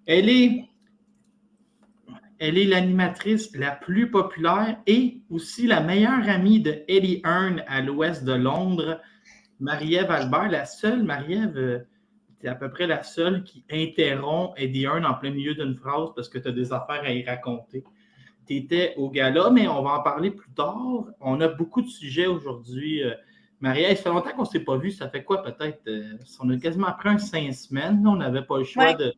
Elle est, elle est l'animatrice la plus populaire et aussi la meilleure amie de Eddie Hearn à l'ouest de Londres, Marie-Ève Albert, la seule, Marie-Ève, c'est à peu près la seule qui interrompt Eddie Hearn en plein milieu d'une phrase parce que tu as des affaires à y raconter. Tu étais au gala, mais on va en parler plus tard. On a beaucoup de sujets aujourd'hui. Marie-Ève, ça fait longtemps qu'on ne s'est pas vu. Ça fait quoi peut-être? On a quasiment après 5 semaines. On n'avait pas le choix Ouais. de.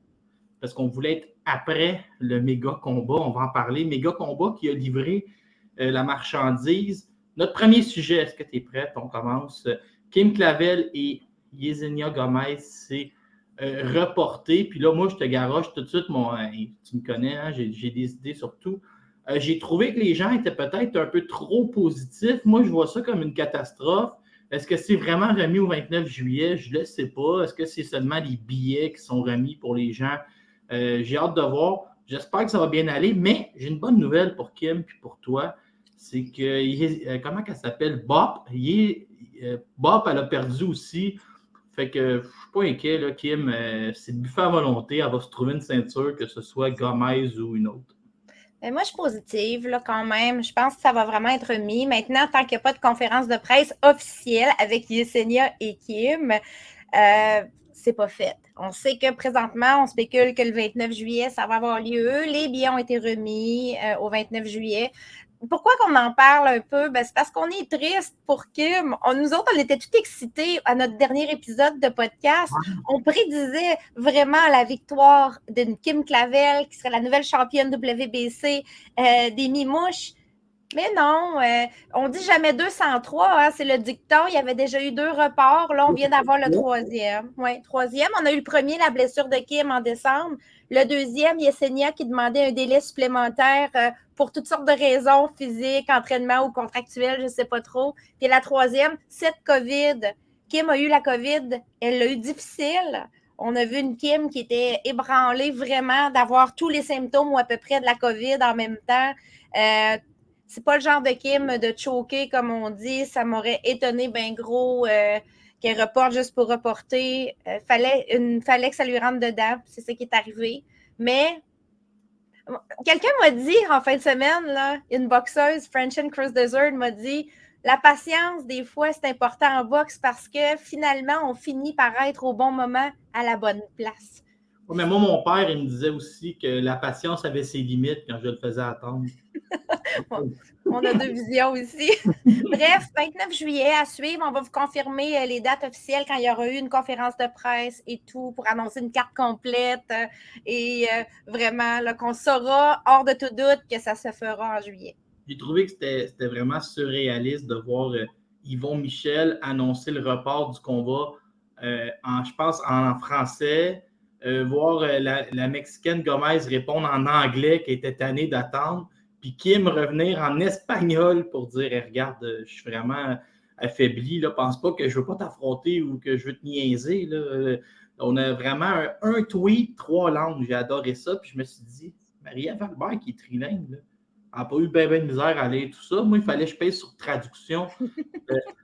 Parce qu'on voulait être après le méga combat. On va en parler. Méga combat qui a livré la marchandise. Notre premier sujet, est-ce que tu es prête? On commence. Kim Clavel et Yesenia Gomez, c'est reporté. Puis là, moi, je te garoche tout de suite. Tu me connais, hein? J'ai des idées sur tout. J'ai trouvé que les gens étaient peut-être un peu trop positifs. Moi, je vois ça comme une catastrophe. Est-ce que c'est vraiment remis au 29 juillet? Je ne le sais pas. Est-ce que c'est seulement les billets qui sont remis pour les gens? J'ai hâte de voir. J'espère que ça va bien aller, mais j'ai une bonne nouvelle pour Kim et pour toi. C'est que, comment elle s'appelle? Bop. Bop, elle a perdu aussi. Fait que je suis pas inquiet, là, Kim. C'est buffet à volonté. Elle va se trouver une ceinture, que ce soit Gomez ou une autre. Mais moi, je suis positive là, quand même. Je pense que ça va vraiment être mis. Maintenant, tant qu'il n'y a pas de conférence de presse officielle avec Yesenia et Kim, c'est pas fait. On sait que présentement, on spécule que le 29 juillet, ça va avoir lieu. Les billets ont été remis au 29 juillet. Pourquoi qu'on en parle un peu? Ben, c'est parce qu'on est triste pour Kim. Nous autres, on était tout excités à notre dernier épisode de podcast. On prédisait vraiment la victoire d'une Kim Clavel, qui serait la nouvelle championne WBC des Mimouches. Mais non, on dit jamais 203, hein, c'est le dicton. Il y avait déjà eu 2 reports. Là, on vient d'avoir le 3e. Oui, 3e. On a eu le premier, la blessure de Kim en décembre. Le 2e, Yesenia qui demandait un délai supplémentaire pour toutes sortes de raisons, physiques, entraînement ou contractuelles, je ne sais pas trop. Puis la 3e, cette COVID. Kim a eu la COVID. Elle l'a eu difficile. On a vu une Kim qui était ébranlée vraiment d'avoir tous les symptômes ou à peu près de la COVID en même temps. C'est pas le genre de Kim de choquer, comme on dit. Ça m'aurait étonné bien gros qu'elle reporte juste pour reporter. Fallait que ça lui rentre dedans. C'est ça qui est arrivé. Mais quelqu'un m'a dit en fin de semaine, là, une boxeuse, Frenchin Cruz Desert, m'a dit la patience, des fois, c'est important en boxe parce que finalement, on finit par être au bon moment à la bonne place. Ouais, mais moi, mon père, il me disait aussi que la patience avait ses limites quand je le faisais attendre. On a 2 visions ici. Bref, 29 juillet à suivre. On va vous confirmer les dates officielles quand il y aura eu une conférence de presse et tout pour annoncer une carte complète et vraiment là, qu'on saura hors de tout doute que ça se fera en juillet. J'ai trouvé que c'était vraiment surréaliste de voir Yvon Michel annoncer le report du combat, je pense, en français, voir la Mexicaine Gomez répondre en anglais qui était tannée d'attendre, puis Kim revenir en espagnol pour dire regarde, je suis vraiment affaibli, là, pense pas que je veux pas t'affronter ou que je veux te niaiser. Là. On a vraiment un tweet, 3 langues. J'ai adoré ça, puis je me suis dit, Marie-Ève Albert qui est trilingue, là. Elle n'a pas eu bien de misère à lire tout ça. Moi, il fallait que je paye sur traduction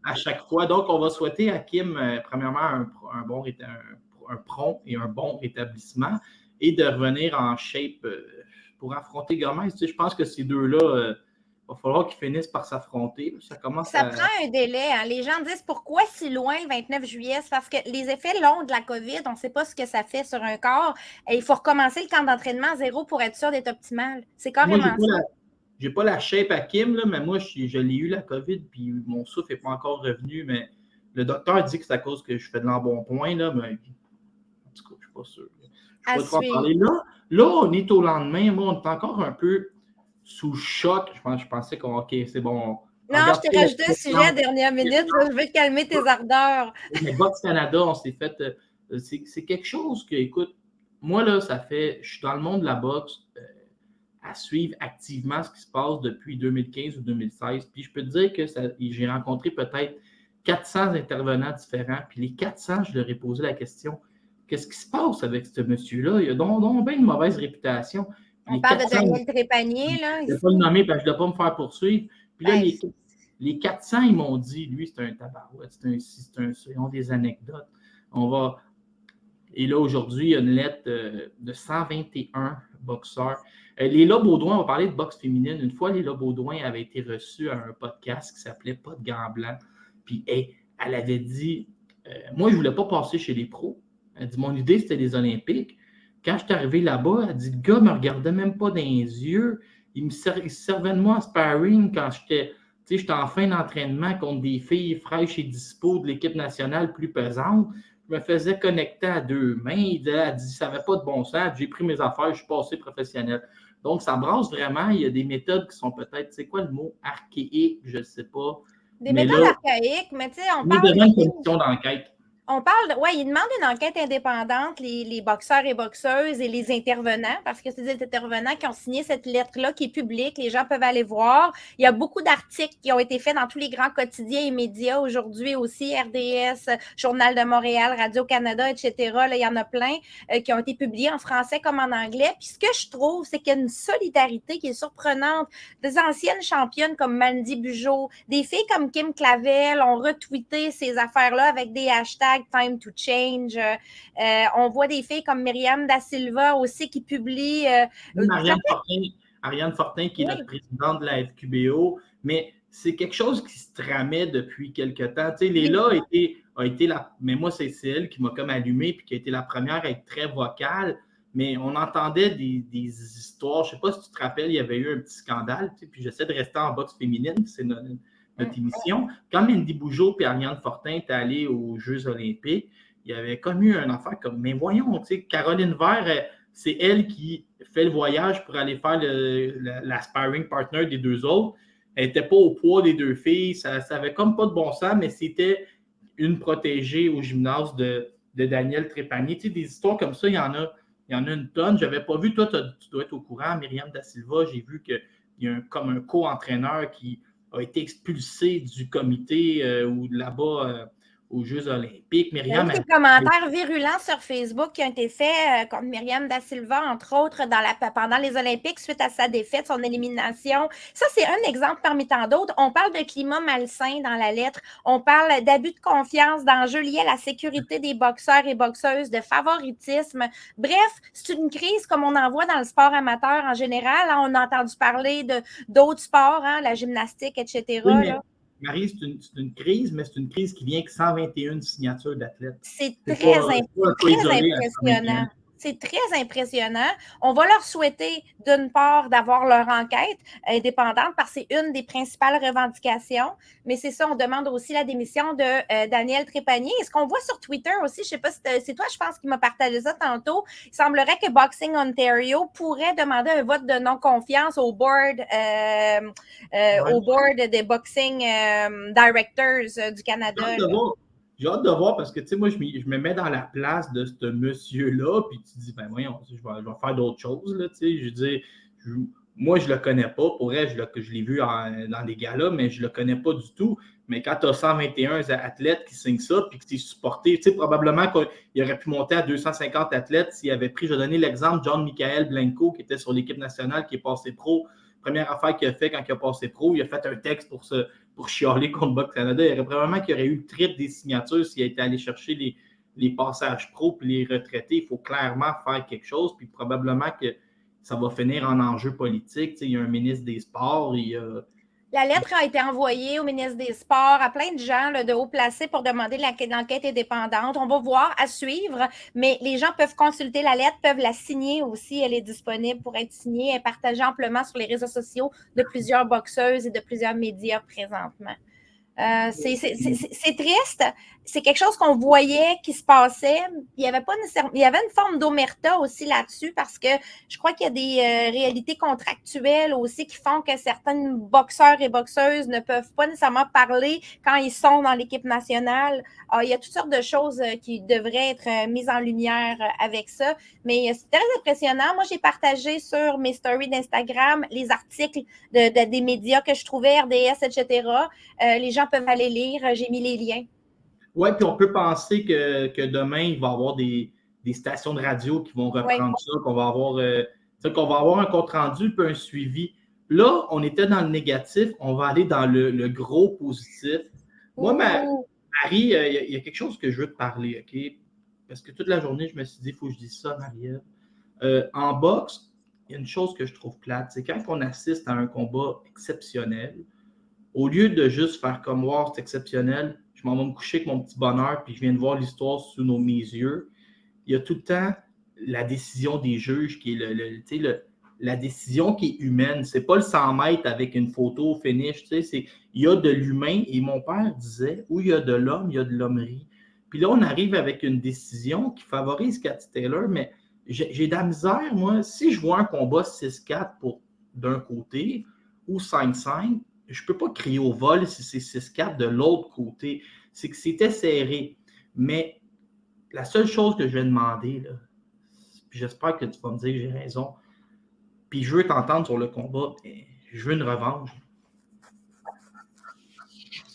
à chaque fois. Donc, on va souhaiter à Kim, premièrement, un prompt et un bon rétablissement et de revenir en shape pour affronter Gomez. Tu sais, je pense que ces deux-là, il va falloir qu'ils finissent par s'affronter. Ça commence Ça prend un délai. Hein. Les gens disent pourquoi si loin le 29 juillet? C'est parce que les effets longs de la COVID, on ne sait pas ce que ça fait sur un corps. Et il faut recommencer le camp d'entraînement à zéro pour être sûr d'être optimal. C'est carrément ça. J'ai pas la shape à Kim, là, mais moi, je l'ai eu la COVID, puis mon souffle n'est pas encore revenu, mais le docteur dit que c'est à cause que je fais de l'embonpoint, là, mais en tout cas, je suis pas sûr. Je ne peux pas trop en parler. Là, on est au lendemain, moi, on est encore un peu sous choc. Je pensais qu'on, OK, c'est bon. Non, je t'ai rajouté un sujet à dernière minute, je veux calmer tes ardeurs. Mais Box Canada, on s'est fait, c'est quelque chose que, écoute, moi, là, je suis dans le monde de la boxe, à suivre activement ce qui se passe depuis 2015 ou 2016. Puis je peux te dire que j'ai rencontré peut-être 400 intervenants différents. Puis les 400, je leur ai posé la question, qu'est-ce qui se passe avec ce monsieur-là? Il a donc bien une mauvaise réputation. Puis on parle 400, de Daniel Trépanier, là. Je ne vais pas le nommer parce que je ne dois pas me faire poursuivre. Puis là, les 400, ils m'ont dit, lui, c'est un tabarouette, c'est un, ils ont des anecdotes. Et là, aujourd'hui, il y a une lettre de 121 boxeurs. Léla Baudouin, on va parler de boxe féminine. Une fois, Léla Baudouin avait été reçue à un podcast qui s'appelait Pas de gants blancs. Puis, elle avait dit moi, je ne voulais pas passer chez les pros. Elle dit mon idée, c'était les Olympiques. Quand je suis arrivé là-bas, elle dit le gars ne me regardait même pas dans les yeux. Il se servait de moi en sparring quand j'étais en fin d'entraînement contre des filles fraîches et dispo de l'équipe nationale plus pesante. Je me faisais connecter à 2 mains. Elle dit ça n'avait pas de bon sens. J'ai pris mes affaires, je suis passé professionnel. Donc, ça brasse vraiment. Il y a des méthodes qui sont peut-être, c'est quoi le mot, archaïque, je ne sais pas. Des méthodes archaïques, mais tu sais, on parle devant une commission d'enquête. On parle, ils demandent une enquête indépendante, les boxeurs et boxeuses et les intervenants, parce que c'est des intervenants qui ont signé cette lettre-là qui est publique, les gens peuvent aller voir. Il y a beaucoup d'articles qui ont été faits dans tous les grands quotidiens et médias aujourd'hui aussi, RDS, Journal de Montréal, Radio-Canada, etc. Là, il y en a plein qui ont été publiés en français comme en anglais. Puis ce que je trouve, c'est qu'il y a une solidarité qui est surprenante. Des anciennes championnes comme Mandy Bugeaud, des filles comme Kim Clavel ont retweeté ces affaires-là avec des hashtags Time to Change. On voit des filles comme Myriam Da Silva aussi qui publient. Ariane Fortin, qui est notre présidente de la FQBO, mais c'est quelque chose qui se tramait depuis quelque temps. Tu sais, Léla a été la. Mais moi, c'est elle qui m'a comme allumé puis qui a été la première à être très vocale. Mais on entendait des histoires. Je ne sais pas si tu te rappelles, il y avait eu un petit scandale. Tu sais, puis j'essaie de rester en boxe féminine, c'est notre émission. Quand Mandy Bugeaud et Ariane Fortin étaient allées aux Jeux olympiques, il y avait comme eu un affaire comme, mais voyons, tu sais, Caroline Vert, c'est elle qui fait le voyage pour aller faire la sparring partner des 2 autres. Elle n'était pas au poids des 2 filles. Ça n'avait comme pas de bon sens, mais c'était une protégée au gymnase de Daniel Trépanier. Tu sais, des histoires comme ça, il y en a une tonne. Je n'avais pas vu, toi, tu dois être au courant, Myriam Da Silva, j'ai vu qu'il y a comme un co-entraîneur qui a été expulsé du comité ou là-bas aux Jeux olympiques. Myriam, il y a eu des commentaires virulents sur Facebook qui ont été faits contre Myriam Da Silva, entre autres, pendant les Olympiques, suite à sa défaite, son élimination. Ça, c'est un exemple parmi tant d'autres. On parle de climat malsain dans la lettre. On parle d'abus de confiance, d'enjeux liés à la sécurité des boxeurs et boxeuses, de favoritisme. Bref, c'est une crise comme on en voit dans le sport amateur en général. On a entendu parler d'autres sports, la gymnastique, etc. Oui, mais Marie, c'est une crise, mais c'est une crise qui vient avec 121 signatures d'athlètes. C'est très impressionnant. C'est très impressionnant. On va leur souhaiter, d'une part, d'avoir leur enquête indépendante parce que c'est une des principales revendications. Mais c'est ça, on demande aussi la démission de Daniel Trépanier. Et ce qu'on voit sur Twitter aussi, je ne sais pas si c'est toi, je pense, qui m'a partagé ça tantôt. Il semblerait que Boxing Ontario pourrait demander un vote de non-confiance au board des Boxing Directors du Canada. J'ai hâte de voir parce que, tu sais, moi, je me mets dans la place de ce monsieur-là, puis tu te dis, ben voyons, je vais faire d'autres choses, là, tu sais. Je veux dire, moi, je le connais pas. Pour vrai, je l'ai vu dans des galas, mais je le connais pas du tout. Mais quand tu as 121 athlètes qui signent ça, puis que tu es supporté, tu sais, probablement qu'il aurait pu monter à 250 athlètes s'il avait pris, je vais donner l'exemple, John-Michael Blanco, qui était sur l'équipe nationale, qui est passé pro. Première affaire qu'il a fait quand il a passé pro, il a fait un texte pour chialer contre Box Canada. Il y aurait probablement qu'il y aurait eu le triple des signatures s'il était allé chercher les passages pro puis les retraités. Il faut clairement faire quelque chose, puis probablement que ça va finir en enjeu politique. Tu sais, il y a un ministre des Sports, La lettre a été envoyée au ministre des Sports, à plein de gens de haut placés pour demander l'enquête indépendante. On va voir, à suivre, mais les gens peuvent consulter la lettre, peuvent la signer aussi. Elle est disponible pour être signée et partagée amplement sur les réseaux sociaux de plusieurs boxeuses et de plusieurs médias présentement. C'est triste. C'est quelque chose qu'on voyait qui se passait. Il y avait une forme d'omerta aussi là-dessus parce que je crois qu'il y a des réalités contractuelles aussi qui font que certains boxeurs et boxeuses ne peuvent pas nécessairement parler quand ils sont dans l'équipe nationale. Il y a toutes sortes de choses qui devraient être mises en lumière avec ça. Mais c'est très impressionnant. Moi, j'ai partagé sur mes stories d'Instagram les articles des médias que je trouvais, RDS, etc. Les gens peuvent aller lire. J'ai mis les liens. Oui, puis on peut penser que demain, il va y avoir des stations de radio qui vont reprendre ça, qu'on va avoir un compte-rendu puis un suivi. Là, on était dans le négatif, on va aller dans le gros positif. Moi, Marie, il y a quelque chose que je veux te parler, OK? parce que toute la journée, je me suis dit, il faut que je dise ça, Marie-Ève. En boxe, il y a une chose que je trouve plate, c'est quand on assiste à un combat exceptionnel, au lieu de juste faire comme voir, c'est exceptionnel, je m'en vais me coucher avec mon petit bonheur, puis je viens de voir l'histoire sous mes yeux. Il y a tout le temps la décision des juges qui est la décision qui est humaine. C'est pas le 100 mètres avec une photo finish. Il y a de l'humain, et mon père disait, où il y a de l'homme, il y a de l'hommerie. Puis là, on arrive avec une décision qui favorise Katy Taylor, mais j'ai de la misère, moi. Si je vois un combat 6-4 d'un côté ou 5-5, je ne peux pas crier au vol si c'est 6-4 de l'autre côté. C'est que c'était serré. Mais la seule chose que je vais demander, là, puis j'espère que tu vas me dire que j'ai raison, puis je veux t'entendre sur le combat, je veux une revanche.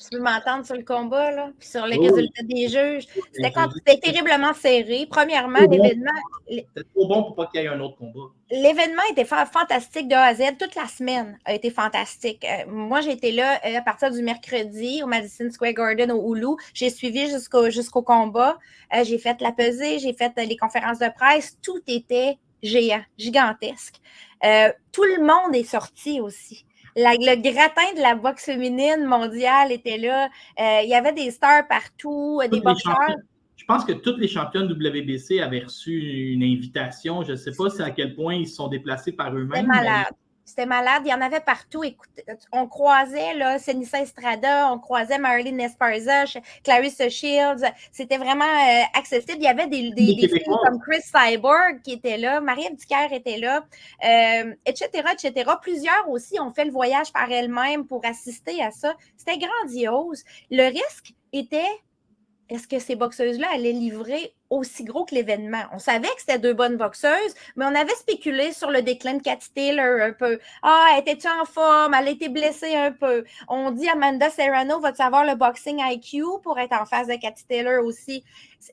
Tu veux m'entendre sur le combat, là, puis sur les résultats des juges. C'était terriblement serré. Premièrement, l'événement... C'était trop bon pour pas qu'il y ait un autre combat. L'événement était fantastique de A à Z. Toute la semaine a été fantastique. Moi, j'ai été là à partir du mercredi au Madison Square Garden au Hulu. J'ai suivi jusqu'au combat. J'ai fait la pesée, j'ai fait les conférences de presse. Tout était géant, gigantesque. Tout le monde est sorti aussi. Le gratin de la boxe féminine mondiale était là. Il y avait des stars partout, des boxeurs. Je pense que toutes les championnes WBC avaient reçu une invitation. Je ne sais pas à quel point ils se sont déplacés par eux-mêmes. C'était malade. C'était malade. Il y en avait partout. Écoute, on croisait là, Senissa Estrada, on croisait Marilyn Esparza, Clarissa Shields. C'était vraiment accessible. Il y avait des filles comme Chris Cyborg qui étaient là, Marie-Ève Dicker était là, etc., etc. Plusieurs aussi ont fait le voyage par elles-mêmes pour assister à ça. C'était grandiose. Le risque était... Est-ce que ces boxeuses-là allaient livrer aussi gros que l'événement? On savait que c'était deux bonnes boxeuses, mais on avait spéculé sur le déclin de Katy Taylor un peu. Ah, était-tu en forme? Elle a été blessée un peu. On dit Amanda Serrano va-tu avoir le boxing IQ pour être en face de Katy Taylor aussi?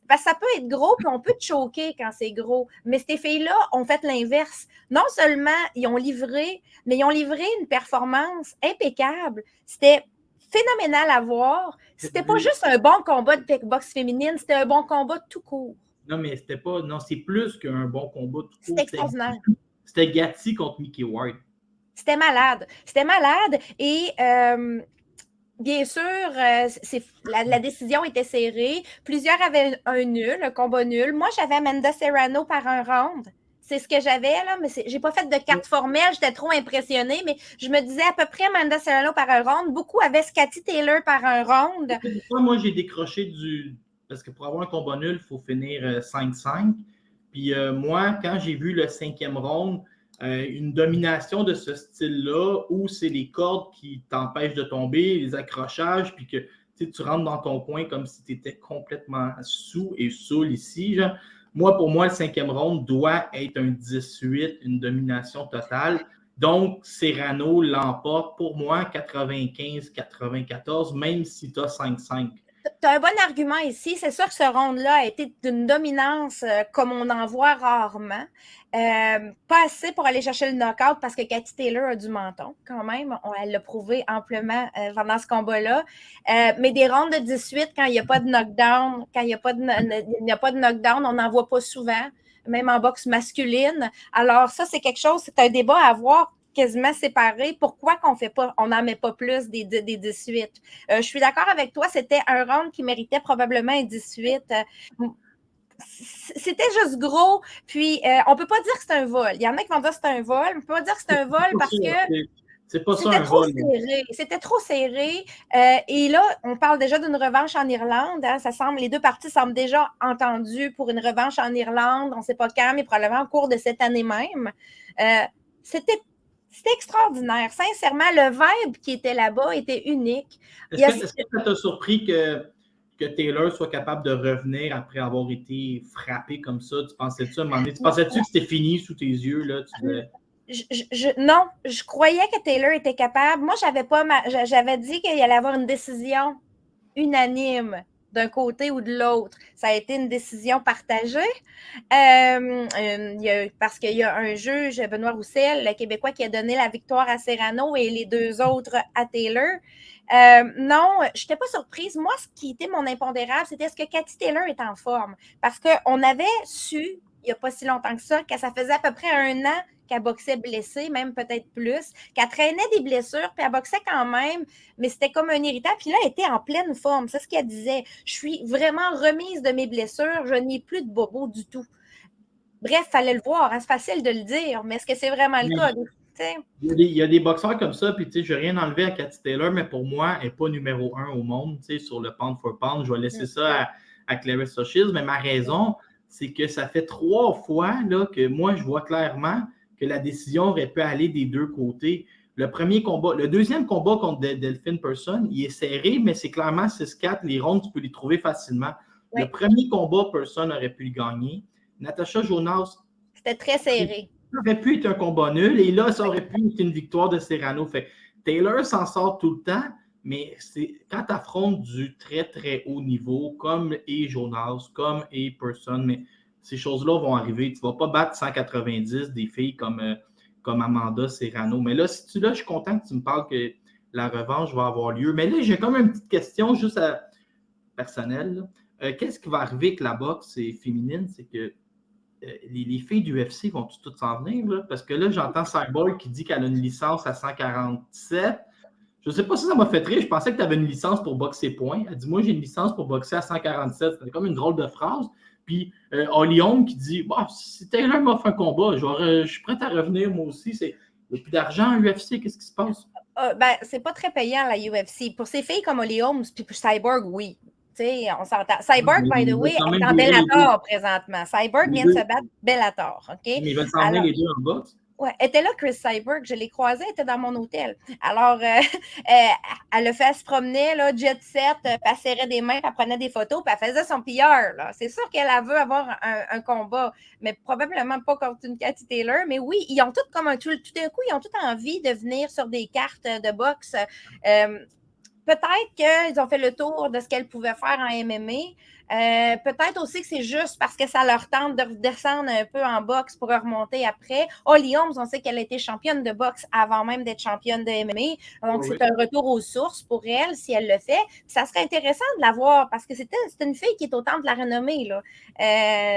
Parce que ça peut être gros, puis on peut te choquer quand c'est gros. Mais ces filles-là ont fait l'inverse. Non seulement ils ont livré, mais ils ont livré une performance impeccable. C'était phénoménal à voir. C'était pas juste un bon combat de boxe féminine, c'était un bon combat tout court. Non, mais c'était pas. Non, c'est plus qu'un bon combat tout court. C'était extraordinaire. C'était Gatti contre Mickey Ward. C'était malade. C'était malade. Et bien sûr, la décision était serrée. Plusieurs avaient un nul, un combat nul. Moi, j'avais Amanda Serrano par un round. C'est ce que j'avais, là, mais j'ai pas fait de carte formelle, j'étais trop impressionnée, mais je me disais à peu près Amanda Serrano par un round. Beaucoup avaient Katy Taylor par un round. Moi, j'ai décroché parce que pour avoir un combat nul, il faut finir 5-5. Puis moi, quand j'ai vu le 5e round, une domination de ce style-là, où c'est les cordes qui t'empêchent de tomber, les accrochages, puis que tu rentres dans ton coin comme si tu étais complètement sous et saoul ici, genre. Moi, pour moi, le 5e round doit être un 18, une domination totale. Donc, Serrano l'emporte pour moi 95-94, même si tu as 5-5. Tu as un bon argument ici. C'est sûr que ce round-là a été d'une dominance comme on en voit rarement. Pas assez pour aller chercher le knockout parce que Katy Taylor a du menton quand même. Elle l'a prouvé amplement pendant ce combat-là. Mais des rounds de 18, quand il n'y a pas de knockdown, on n'en voit pas souvent, même en boxe masculine. Alors ça, c'est quelque chose, c'est un débat à avoir quasiment séparés. Pourquoi on n'en met pas plus des 18? Je suis d'accord avec toi, c'était un round qui méritait probablement un 18. C'était juste gros. Puis, on ne peut pas dire que c'est un vol. Il y en a qui vont dire que c'est un vol. On ne peut pas dire que c'est un vol parce que c'est pas ça un vol. C'était trop serré. Et là, on parle déjà d'une revanche en Irlande. Hein. Les deux parties semblent déjà entendues pour une revanche en Irlande. On ne sait pas quand, mais probablement au cours de cette année même. C'était extraordinaire. Sincèrement, le vibe qui était là-bas était unique. Est-ce que ça t'a surpris que Taylor soit capable de revenir après avoir été frappé comme ça? Tu pensais-tu à un moment donné? Tu pensais-tu que c'était fini sous tes yeux? Là? Non, je croyais que Taylor était capable. Moi, j'avais dit qu'il allait avoir une décision unanime d'un côté ou de l'autre. Ça a été une décision partagée parce qu'il y a un juge, Benoît Roussel, le Québécois, qui a donné la victoire à Serrano et les 2 autres à Taylor. Non, je n'étais pas surprise. Moi, ce qui était mon impondérable, c'était est-ce que Cathy Taylor est en forme? Parce qu'on avait su, il n'y a pas si longtemps que ça faisait à peu près 1 an qu'elle boxait blessée, même peut-être plus, qu'elle traînait des blessures, puis elle boxait quand même, mais c'était comme un irritant. Puis là, elle était en pleine forme. C'est ce qu'elle disait. Je suis vraiment remise de mes blessures. Je n'ai plus de bobo du tout. Bref, il fallait le voir. Hein, c'est facile de le dire, mais est-ce que c'est vraiment le cas? Il y a des boxeurs comme ça, puis je n'ai rien enlevé à Cathy Taylor, mais pour moi, elle n'est pas numéro 1 au monde sur le pound for pound. Je vais laisser ça à Claressa Shields, mais ma raison, c'est que ça fait 3 fois là, que moi, je vois clairement que la décision aurait pu aller des 2 côtés. Le deuxième combat contre Delphine Person, il est serré, mais c'est clairement 6-4. Les rondes, tu peux les trouver facilement. Oui. Le premier combat, Person aurait pu le gagner. Natasha Jonas. C'était très serré. Ça aurait pu être un combat nul, et là, ça aurait pu être une victoire de Serrano. Fait Taylor s'en sort tout le temps, mais c'est quand tu affrontes du très, très haut niveau, comme Jonas, comme Person, mais ces choses-là vont arriver. Tu ne vas pas battre 190 des filles comme Amanda Serrano. Mais là, si je suis content que tu me parles que la revanche va avoir lieu. Mais là, j'ai comme une petite question juste personnelle. Qu'est-ce qui va arriver avec la boxe féminine? C'est que les filles du UFC vont toutes s'en venir, là? Parce que là, j'entends Cyborg qui dit qu'elle a une licence à 147. Je ne sais pas si ça m'a fait rire. Je pensais que tu avais une licence pour boxer point. Elle dit, moi, j'ai une licence pour boxer à 147. C'était comme une drôle de phrase. Puis, Holly Holm qui dit, bah, si Taylor m'offre un combat, je suis prête à revenir, moi aussi. Il n'y a plus d'argent à UFC. Qu'est-ce qui se passe? C'est pas très payant, la UFC. Pour ces filles comme Holly Holm, puis pour Cyborg, oui. T'sais, on s'entend. Cyborg, by the way, est en Bellator présentement. Cyborg vient de se battre Bellator. Okay? Mais ils veulent s'en venir les deux en boxe. Oui, elle était là, Chris Cyborg. Je l'ai croisée, elle était dans mon hôtel. Alors, elle a fait, elle se promenait, là, jet set, puis elle serrait des mains, puis elle prenait des photos, puis elle faisait son PR. Là. C'est sûr qu'elle veut avoir un combat, mais probablement pas contre une Cathy Taylor. Mais oui, ils ont toutes comme tout d'un coup, ils ont toutes envie de venir sur des cartes de boxe. Peut-être qu'ils ont fait le tour de ce qu'elles pouvaient faire en MMA. Peut-être aussi que c'est juste parce que ça leur tente de redescendre un peu en boxe pour remonter après. Holly Holmes, on sait qu'elle a été championne de boxe avant même d'être championne de MMA. Donc, c'est un retour aux sources pour elle si elle le fait. Puis ça serait intéressant de la voir parce que c'est une fille qui est au temple de la renommée là,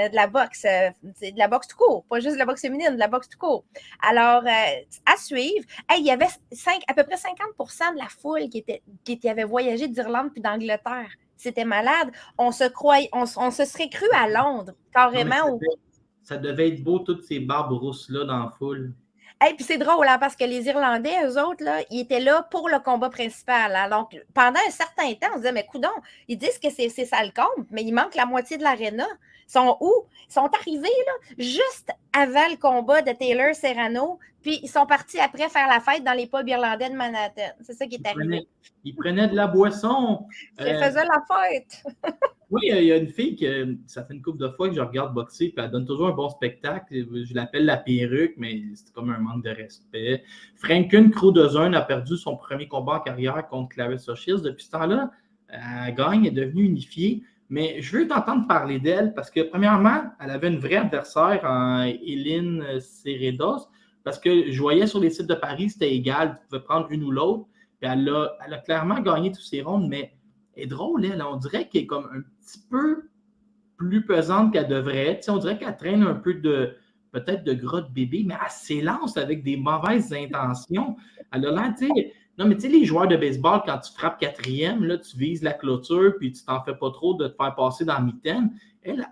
de la boxe. C'est de la boxe tout court, pas juste de la boxe féminine, de la boxe tout court. Alors, à suivre. Hey, il y avait à peu près 50% de la foule qui avait voyagé d'Irlande puis d'Angleterre. C'était malade. On se serait cru à Londres, carrément. Ça devait être beau, toutes ces barbes rousses-là dans la foule. Et puis c'est drôle, hein, parce que les Irlandais, eux autres, là, ils étaient là pour le combat principal. Hein. Donc, pendant un certain temps, on se disait, mais coudonc, ils disent que c'est ça le compte, mais il manque la moitié de l'aréna. Ils sont où? Ils sont arrivés là, juste avant le combat de Taylor Serrano, puis ils sont partis après faire la fête dans les pubs irlandais de Manhattan. C'est ça qui est arrivé. Ils prenaient de la boisson. Ils faisaient la fête. Oui, il y a une fille que ça fait une couple de fois que je regarde boxer, puis elle donne toujours un bon spectacle. Je l'appelle la perruque, mais c'est comme un manque de respect. Franken Krudozun a perdu son premier combat en carrière contre Claressa Shields. Depuis ce temps-là, elle gagne, elle est devenue unifiée. Mais je veux t'entendre parler d'elle parce que, premièrement, elle avait une vraie adversaire en Hélène Cerredos, parce que je voyais sur les sites de Paris, c'était égal, tu pouvais prendre une ou l'autre. Puis elle a clairement gagné tous ses rondes, mais elle est drôle, elle. On dirait qu'elle est comme un petit peu plus pesante qu'elle devrait être. On dirait qu'elle traîne un peu peut-être de gras de bébé, mais elle s'élance avec des mauvaises intentions. Elle a l'air, tu sais, non, mais tu sais, les joueurs de baseball, quand tu frappes quatrième, là, tu vises la clôture, puis tu t'en fais pas trop de te faire passer dans la mitaine. Elle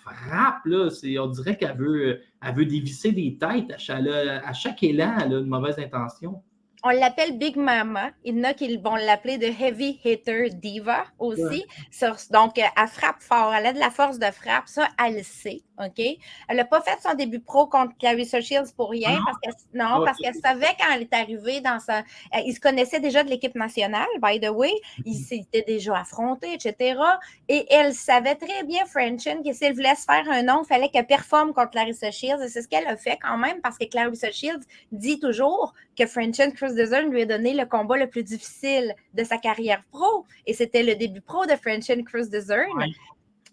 frappe, là. On dirait qu'elle veut dévisser des têtes. À chaque élan, elle a une mauvaise intention. On l'appelle Big Mama. Il y en a qui vont l'appeler de Heavy Hitter Diva aussi. Ouais. Donc, elle frappe fort. Elle a de la force de frappe. Ça, elle le sait. OK? Elle n'a pas fait son début pro contre Clarissa Shields pour rien, parce qu'elle savait quand elle est arrivée dans sa... Ils se connaissaient déjà de l'équipe nationale, by the way. Ils s'étaient déjà affrontés, etc. Et elle savait très bien, Frenchin, que si elle voulait se faire un nom, il fallait qu'elle performe contre Clarissa Shields. Et c'est ce qu'elle a fait quand même, parce que Clarissa Shields dit toujours que Frenchin Cruz-Dezurn lui a donné le combat le plus difficile de sa carrière pro. Et c'était le début pro de Frenchin Cruz-Dezurn. Ouais.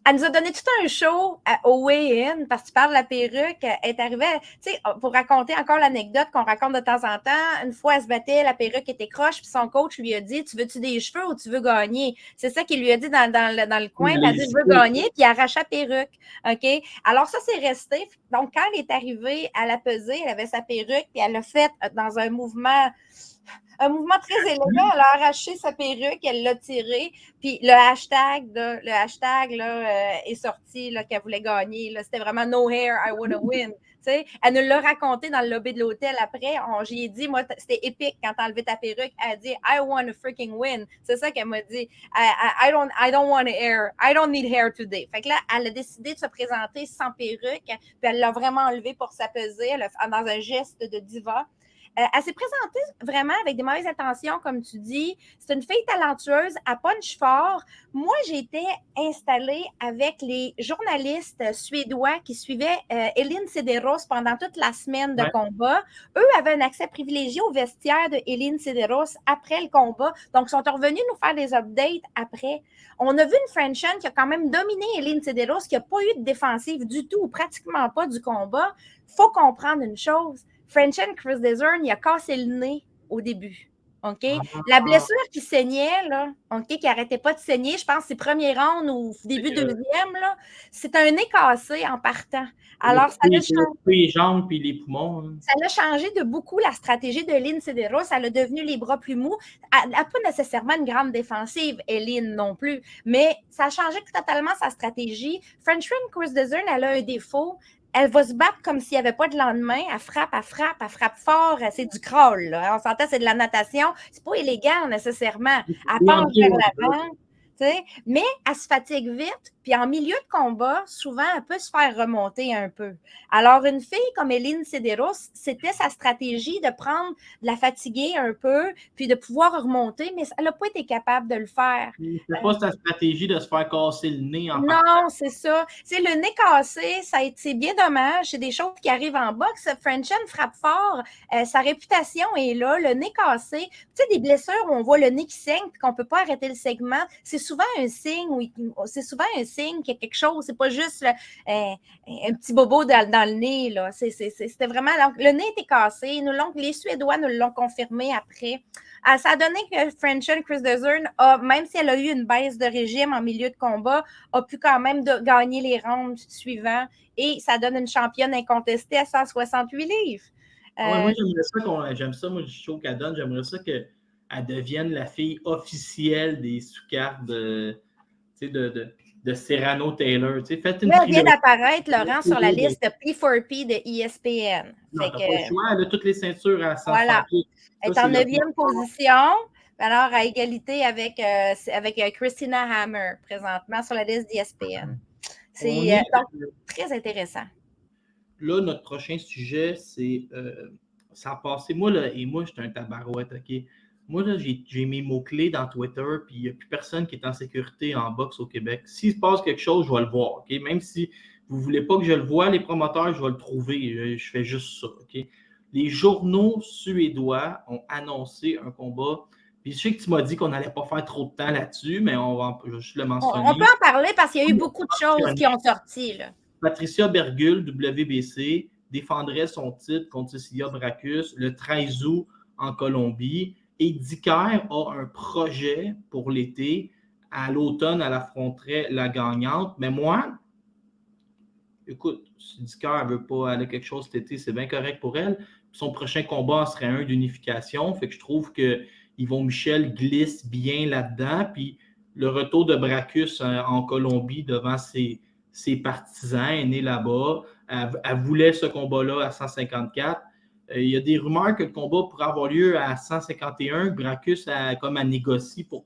Elle nous a donné tout un show au weigh-in, parce que tu parles de la perruque. Elle est arrivée, tu sais, pour raconter encore l'anecdote qu'on raconte de temps en temps, une fois, elle se battait, la perruque était croche, puis son coach lui a dit, tu veux-tu des cheveux ou tu veux gagner? C'est ça qu'il lui a dit dans le coin. Elle a dit, je veux gagner, puis elle arrache la perruque. OK? Alors ça, c'est resté. Donc, quand elle est arrivée à la pesée, elle avait sa perruque, puis elle l'a fait dans un mouvement très élégant. Elle a arraché sa perruque, elle l'a tirée, puis le hashtag est sorti qu'elle voulait gagner. Là, c'était vraiment « No hair, I wanna win ». T'sais, elle nous l'a raconté dans le lobby de l'hôtel après. J'y ai dit, moi, c'était épique quand t'as enlevé ta perruque. Elle a dit « I want to freaking win ». C'est ça qu'elle m'a dit. I don't want hair. I don't need hair today. Fait que là, elle a décidé de se présenter sans perruque, puis elle l'a vraiment enlevée pour sa pesée, dans un geste de diva. Elle s'est présentée vraiment avec des mauvaises intentions, comme tu dis. C'est une fille talentueuse, elle punch fort. Moi, j'ai été installée avec les journalistes suédois qui suivaient Elin Cederroos pendant toute la semaine de combat. Eux avaient un accès privilégié au vestiaire de Elin Cederroos après le combat. Donc, ils sont revenus nous faire des updates après. On a vu une Frenchin qui a quand même dominé Elin Cederroos, qui n'a pas eu de défensive du tout, ou pratiquement pas du combat. Il faut comprendre une chose. Frenchin Cruz-Dezurn, il a cassé le nez au début. OK? La blessure qui saignait, là, OK, qui n'arrêtait pas de saigner, je pense que c'est premier round ou début deuxième, là, c'est un nez cassé en partant. Alors, ça a changé. Les jambes puis les poumons. Hein. Ça a changé de beaucoup la stratégie de Elin Cederroos. Elle a devenu les bras plus mous. Elle n'a pas nécessairement une grande défensive, Elin non plus, mais ça a changé totalement sa stratégie. Frenchin Cruz-Dezurn, elle a un défaut. Elle va se battre comme s'il n'y avait pas de lendemain. Elle frappe fort. C'est du crawl. Là. On s'entend, c'est de la natation. C'est pas élégant nécessairement. Elle penche vers l'avant. Mais elle se fatigue vite. Puis en milieu de combat, souvent, elle peut se faire remonter un peu. Alors, une fille comme Elin Cederroos, c'était sa stratégie de prendre, de la fatiguer un peu, puis de pouvoir remonter, mais elle n'a pas été capable de le faire. C'est pas sa stratégie de se faire casser le nez en partant. Non, c'est ça. C'est le nez cassé, c'est bien dommage. C'est des choses qui arrivent en boxe. Frenchin frappe fort. Sa réputation est là. Le nez cassé. Tu sais, des blessures où on voit le nez qui saigne et qu'on ne peut pas arrêter le segment, c'est souvent un signe qu'il y a quelque chose. C'est pas juste un petit bobo dans le nez. Là. C'était vraiment... Le nez était cassé. Les Suédois nous l'ont confirmé après. Ça a donné que Frenchin Cruz-Dezurn, même si elle a eu une baisse de régime en milieu de combat, a pu quand même gagner les rounds suivants. Et ça donne une championne incontestée à 168 livres. Moi, j'aime ça, moi, le show qu'elle donne. J'aimerais ça qu'elle devienne la fille officielle des sous-cartes de Serrano Taylor. Là, elle vient d'apparaître, Laurent, sur la liste P4P de ESPN. Non, t'as pas le choix. Elle a toutes les ceintures à 100. Voilà. Elle est en 9e position. Alors, à égalité avec Christina Hammer, présentement, sur la liste d'ESPN. C'est très intéressant. Là, notre prochain sujet, c'est ça a passé. Moi, j'étais un tabarouette, OK? Moi, là, j'ai mes mots-clés dans Twitter, puis il n'y a plus personne qui est en sécurité en boxe au Québec. S'il se passe quelque chose, je vais le voir, OK? Même si vous ne voulez pas que je le voie, les promoteurs, je vais le trouver. Je fais juste ça, OK? Les journaux suédois ont annoncé un combat. Puis je sais que tu m'as dit qu'on n'allait pas faire trop de temps là-dessus, mais je vais juste le mentionner. On peut en parler parce qu'il y a eu beaucoup de choses qui ont sorti, là. Patricia Bergul, WBC, défendrait son titre contre Cecilia Braekhus le 13 août en Colombie. Et Dicker a un projet pour l'été. À l'automne, elle affronterait la gagnante. Mais moi, écoute, si Dicker ne veut pas aller quelque chose cet été, c'est bien correct pour elle. Son prochain combat serait un d'unification. Fait que je trouve que Yvon Michel glisse bien là-dedans. Puis le retour de Braekhus en Colombie devant ses partisans est né là-bas. Elle voulait ce combat-là à 154. Il y a des rumeurs que le combat pourrait avoir lieu à 151. Braekhus a comme à négocier pour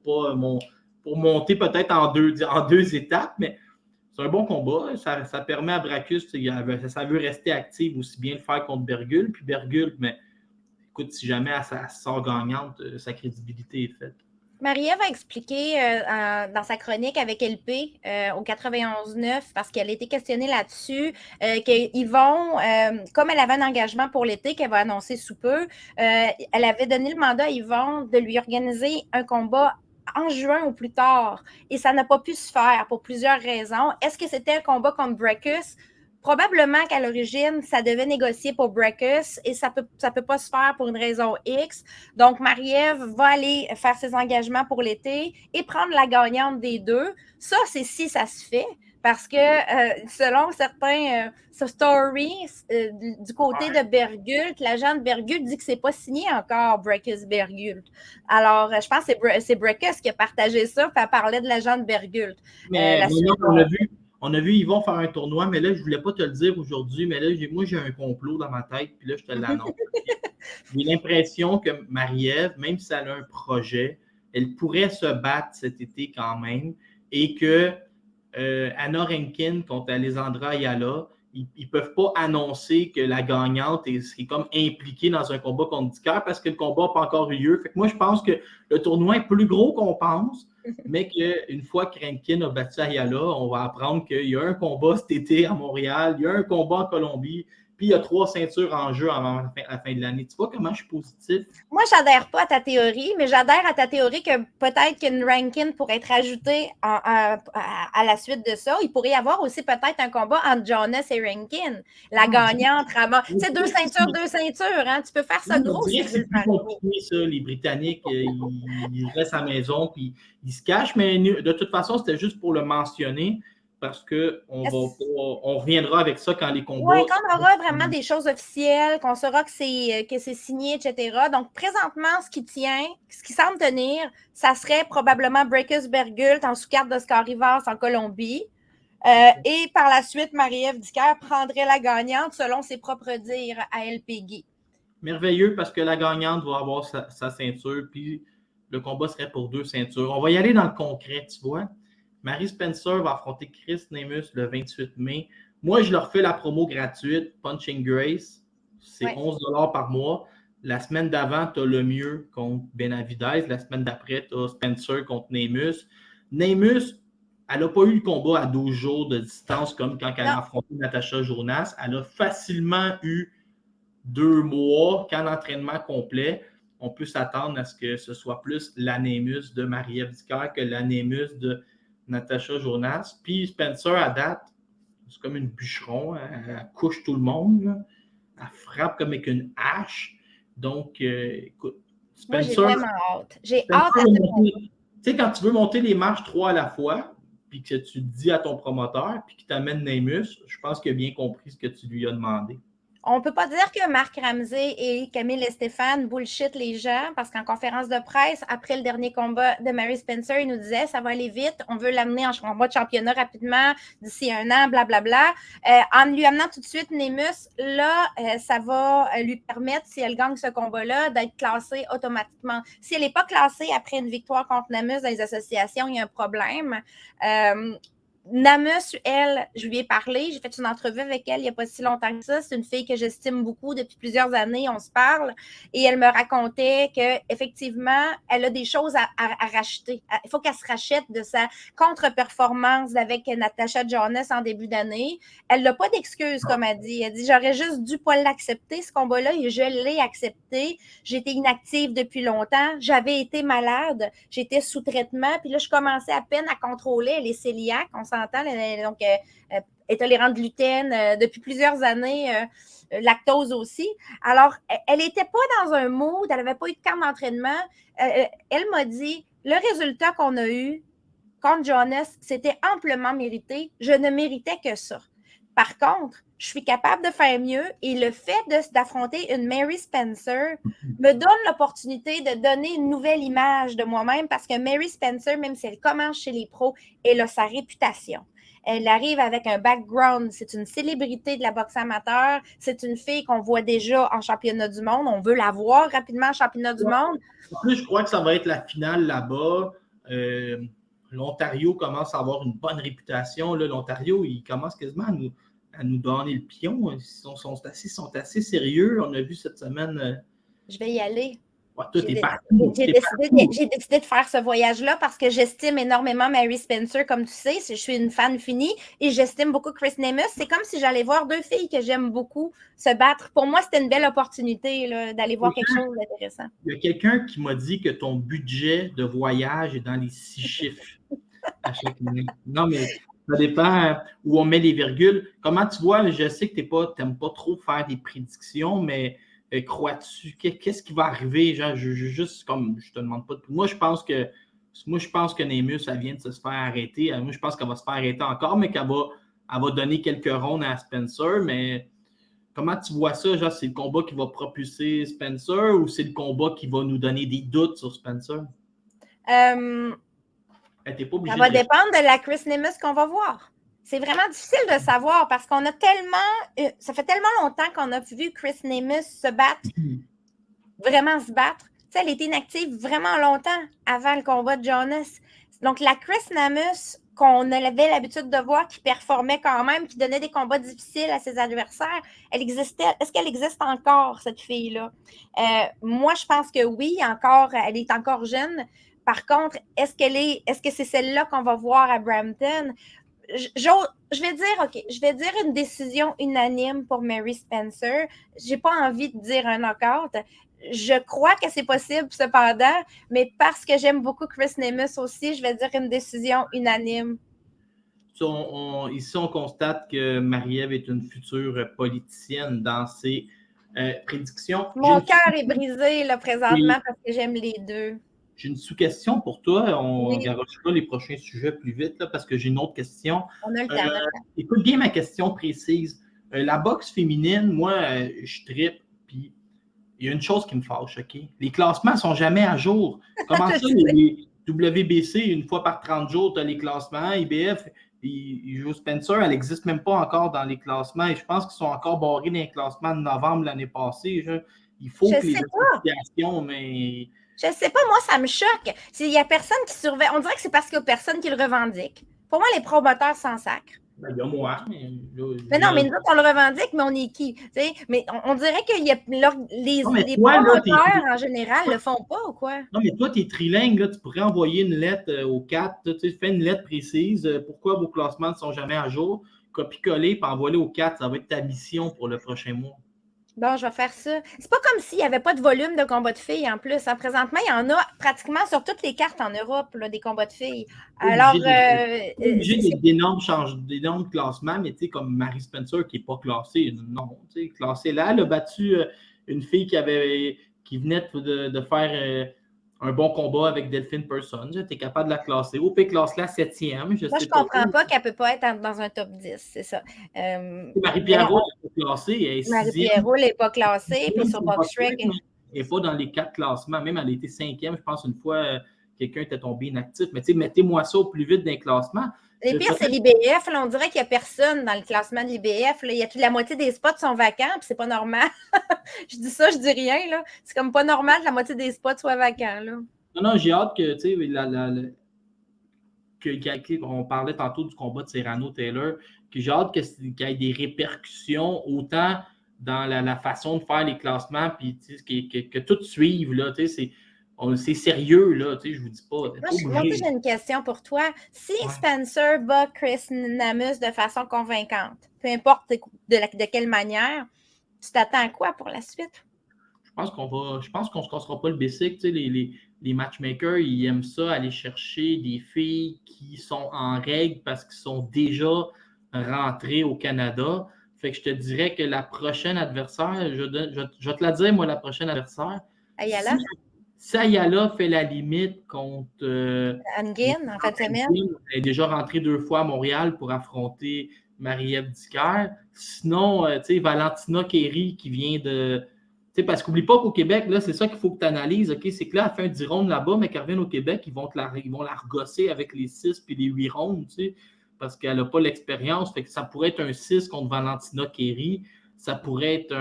monter peut-être en deux étapes, mais c'est un bon combat. Ça permet à Brackus, ça veut rester active aussi bien le faire contre Bergul. Puis Bergul, mais écoute, si jamais elle sort gagnante, sa crédibilité est faite. Marie-Ève a expliqué dans sa chronique avec LP au 91.9, parce qu'elle a été questionnée là-dessus, qu'ils vont, comme elle avait un engagement pour l'été qu'elle va annoncer sous peu, elle avait donné le mandat à Yvon de lui organiser un combat en juin ou plus tard. Et ça n'a pas pu se faire pour plusieurs raisons. Est-ce que c'était un combat comme Brackus? Probablement qu'à l'origine, ça devait négocier pour Brackus et ça peut pas se faire pour une raison X. Donc, Marie-Ève va aller faire ses engagements pour l'été et prendre la gagnante des deux. Ça, c'est si ça se fait. Parce que selon certains stories du côté de Bergult, l'agent de Bergult dit que c'est pas signé encore Brackus Bergult. Alors, je pense que c'est Brackus qui a partagé ça, puis elle parlait de l'agent de Bergult. Mais on a vu Yvon faire un tournoi, mais là, je ne voulais pas te le dire aujourd'hui, mais là, moi, j'ai un complot dans ma tête, puis là, je te l'annonce. J'ai l'impression que Marie-Ève, même si elle a un projet, elle pourrait se battre cet été quand même, et que Anna Rankin contre Alessandra Ayala, ils ne peuvent pas annoncer que la gagnante est comme impliquée dans un combat contre Dicker parce que le combat n'a pas encore eu lieu. Fait que moi, je pense que le tournoi est plus gros qu'on pense, mais qu'une fois que Rankin a battu Ayala, on va apprendre qu'il y a un combat cet été à Montréal, il y a un combat en Colombie, puis il y a 3 ceintures en jeu avant la fin de l'année. Tu vois comment je suis positif? Moi, je n'adhère pas à ta théorie, mais j'adhère à ta théorie que peut-être qu'une ranking pourrait être ajoutée à la suite de ça. Il pourrait y avoir aussi peut-être un combat entre Jonas et Rankin. La gagnante ramasse. Tu sais, deux ceintures, hein? Tu peux faire ça gros si tu veux le faire. C'est plus compliqué, ça. Les Britanniques, ils restent à la maison puis ils se cachent, mais de toute façon, c'était juste pour le mentionner. Parce qu'on reviendra avec ça quand les combats... Oui, quand on aura vraiment des choses officielles, qu'on saura que c'est signé, etc. Donc, présentement, ce qui semble tenir, ça serait probablement Brackus Bergult en sous-carte d'Oscar Rivas en Colombie. Et par la suite, Marie-Ève Dicker prendrait la gagnante selon ses propres dires à LPG. Merveilleux, parce que la gagnante va avoir sa ceinture, puis le combat serait pour 2 ceintures. On va y aller dans le concret, tu vois. Mary Spencer va affronter Chris Nemus le 28 mai. Moi, je leur fais la promo gratuite, Punching Grace. C'est 11 $ par mois. La semaine d'avant, tu as le mieux contre Benavidez. La semaine d'après, tu as Spencer contre Nemus. Nemus, elle n'a pas eu le combat à 12 jours de distance comme quand elle a affronté Natasha Jonas. Elle a facilement eu 2 mois, qu'en entraînement complet. On peut s'attendre à ce que ce soit plus l'Anémus de Marie-Ève Dicker que l'Anémus de Natasha Jonas. Puis Spencer, à date, c'est comme une bûcheron. Elle couche tout le monde. Là. Elle frappe comme avec une hache. Donc, écoute, Spencer... Moi, j'ai vraiment hâte. J'ai hâte à tu sais, quand tu veux monter les marches 3 à la fois, puis que tu dis à ton promoteur, puis qu'il t'amène Nemus, je pense qu'il a bien compris ce que tu lui as demandé. On ne peut pas dire que Marc Ramsey et Camille et Stéphane bullshit les gens parce qu'en conférence de presse, après le dernier combat de Mary Spencer, il nous disait ça va aller vite, on veut l'amener en combat de championnat rapidement d'ici 1 an, blablabla. En lui amenant tout de suite Nemus, là, ça va lui permettre, si elle gagne ce combat-là, d'être classée automatiquement. Si elle n'est pas classée après une victoire contre Nemus dans les associations, il y a un problème. Namus, elle, je lui ai parlé, j'ai fait une entrevue avec elle il n'y a pas si longtemps que ça. C'est une fille que j'estime beaucoup depuis plusieurs années, on se parle. Et elle me racontait qu'effectivement, elle a des choses à racheter. Il faut qu'elle se rachète de sa contre-performance avec Natasha Jonas en début d'année. Elle n'a pas d'excuse, comme elle dit. Elle dit, j'aurais juste dû pas l'accepter, ce combat-là, et je l'ai accepté. J'étais inactive depuis longtemps. J'avais été malade. J'étais sous traitement. Puis là, je commençais à peine à contrôler. Elle est cœliaque, on s'entend. Donc, est tolérante de gluten depuis plusieurs années, lactose aussi. Alors, elle n'était pas dans un mood, elle n'avait pas eu de camp d'entraînement. Elle m'a dit, le résultat qu'on a eu contre Jonas, c'était amplement mérité. Je ne méritais que ça. Par contre, je suis capable de faire mieux et le fait d'affronter une Mary Spencer me donne l'opportunité de donner une nouvelle image de moi-même parce que Mary Spencer, même si elle commence chez les pros, elle a sa réputation. Elle arrive avec un background. C'est une célébrité de la boxe amateur. C'est une fille qu'on voit déjà en championnat du monde. On veut la voir rapidement en championnat du monde. En plus, je crois que ça va être la finale là-bas. l'Ontario commence à avoir une bonne réputation. Là, l'Ontario, il commence quasiment à nous donner le pion. Ils sont assez sérieux. On a vu cette semaine. Je vais y aller. Ouais, toi, t'es partout. J'ai décidé de faire ce voyage-là parce que j'estime énormément Mary Spencer, comme tu sais. Je suis une fan finie et j'estime beaucoup Chris Nemeth. C'est comme si j'allais voir deux filles que j'aime beaucoup se battre. Pour moi, c'était une belle opportunité là, d'aller voir quelque chose d'intéressant. Il y a quelqu'un qui m'a dit que ton budget de voyage est dans les 6 chiffres à chaque année. Non, mais ça dépend où on met les virgules. Comment tu vois, je sais que tu n'aimes pas trop faire des prédictions, mais crois-tu, qu'est-ce qui va arriver? Genre, juste comme je te demande pas de tout. Moi, je pense que Nemeth, ça vient de se faire arrêter. Moi, je pense qu'elle va se faire arrêter encore, mais qu'elle va donner quelques rondes à Spencer. Mais comment tu vois ça? Genre, c'est le combat qui va propulser Spencer ou c'est le combat qui va nous donner des doutes sur Spencer? Ça va dépendre de la Chris Nemeth qu'on va voir. C'est vraiment difficile de savoir parce qu'on a tellement... ça fait tellement longtemps qu'on a vu Chris Nemeth se battre, vraiment se battre. Tu sais, elle était inactive vraiment longtemps avant le combat de Jonas. Donc, la Chris Nemeth qu'on avait l'habitude de voir, qui performait quand même, qui donnait des combats difficiles à ses adversaires, elle existait. Est-ce qu'elle existe encore, cette fille-là? Moi, je pense que oui, elle est encore jeune. Par contre, est-ce que c'est celle-là qu'on va voir à Brampton? Je vais dire une décision unanime pour Mary Spencer. Je n'ai pas envie de dire un knockout. Je crois que c'est possible, cependant, mais parce que j'aime beaucoup Chris Nemeth aussi, je vais dire une décision unanime. Ici, on constate que Marie-Ève est une future politicienne dans ses prédictions. Mon cœur est brisé là, présentement parce que j'aime les deux. J'ai une sous-question pour toi. On garochera les prochains sujets plus vite là, parce que j'ai une autre question. On a le temps. Écoute bien ma question précise. La boxe féminine, moi, je trippe, puis il y a une chose qui me fâche, OK? Les classements ne sont jamais à jour. Comment ça, les WBC, une fois par 30 jours, tu as les classements. IBF, Spencer, elle n'existe même pas encore dans les classements. Et je pense qu'ils sont encore barrés dans les classements de novembre l'année passée. Il faut que les associations, mais... Je sais pas, moi, ça me choque. Il n'y a personne qui surveille. On dirait que c'est parce qu'il n'y a personne qui le revendique. Pour moi, les promoteurs s'en sacrent. Il y a moi. Mais non, mais nous autres, on le revendique, mais on est qui? Mais on dirait que les promoteurs, en général, ne le font pas ou quoi? Non, mais toi, tu es trilingue, là, tu pourrais envoyer une lettre aux 4. Tu fais une lettre précise. Pourquoi vos classements ne sont jamais à jour? Copie-coller, puis envoyer aux 4. Ça va être ta mission pour le prochain mois. Bon, je vais faire ça. C'est pas comme s'il n'y avait pas de volume de combats de filles en plus. Hein. Présentement, il y en a pratiquement sur toutes les cartes en Europe, là, des combats de filles. Alors, j'ai d'énormes classements, mais tu sais, comme Mary Spencer qui n'est pas classée, non, tu sais, classée là, elle a battu une fille qui venait de faire un bon combat avec Delphine Person. Tu es capable de la classer. Au P classe la 7e. Moi, je ne comprends pas qu'elle ne peut pas être dans un top 10, c'est ça. Marie-Pierre Roux n'est pas classée. Marie-Pierre Roux n'est pas classée, puis sur BoxRec. Elle n'est pas dans les 4 classements. Même elle a été 5e, je pense, une fois, quelqu'un était tombé inactif. Mais tu sais, mettez-moi ça au plus vite dans les classements. Le pire, c'est l'IBF. On dirait qu'il n'y a personne dans le classement de l'IBF. Il y a toute la moitié des spots sont vacants, puis c'est pas normal. Je dis ça, je dis rien. Là. C'est comme pas normal que la moitié des spots soient vacants. Là. Non, j'ai hâte que, tu sais, on parlait tantôt du combat de Cyrano Taylor, que j'ai hâte qu'il y ait des répercussions autant dans la façon de faire les classements, puis que tout suive, là, tu sais, c'est sérieux, là, tu sais, je vous dis pas. Moi, j'ai une question pour toi. Si Spencer bat Chris Nemeth de façon convaincante, peu importe de quelle manière, tu t'attends à quoi pour la suite? Je pense qu'on se cassera pas le basic, tu sais, les matchmakers, ils aiment ça, aller chercher des filles qui sont en règle parce qu'ils sont déjà rentrées au Canada. Fait que je te dirais que la prochaine adversaire, je vais te la dire, moi, la prochaine adversaire. Ayala? Si Ayala fait la limite contre Nguyen, en fin de semaine. Elle est déjà rentrée 2 fois à Montréal pour affronter Marie-Ève Dicker. Sinon, tu sais, Valentina Kéry qui vient de... Tu sais, parce qu'oublie pas qu'au Québec, là, c'est ça qu'il faut que tu analyses. OK? C'est que là, elle fait un 10 rondes là-bas, mais qu'elle revienne au Québec, ils vont la regosser avec les 6 puis les 8 rondes, tu sais, parce qu'elle n'a pas l'expérience. Fait que ça pourrait être un 6 contre Valentina Kéry. Ça pourrait être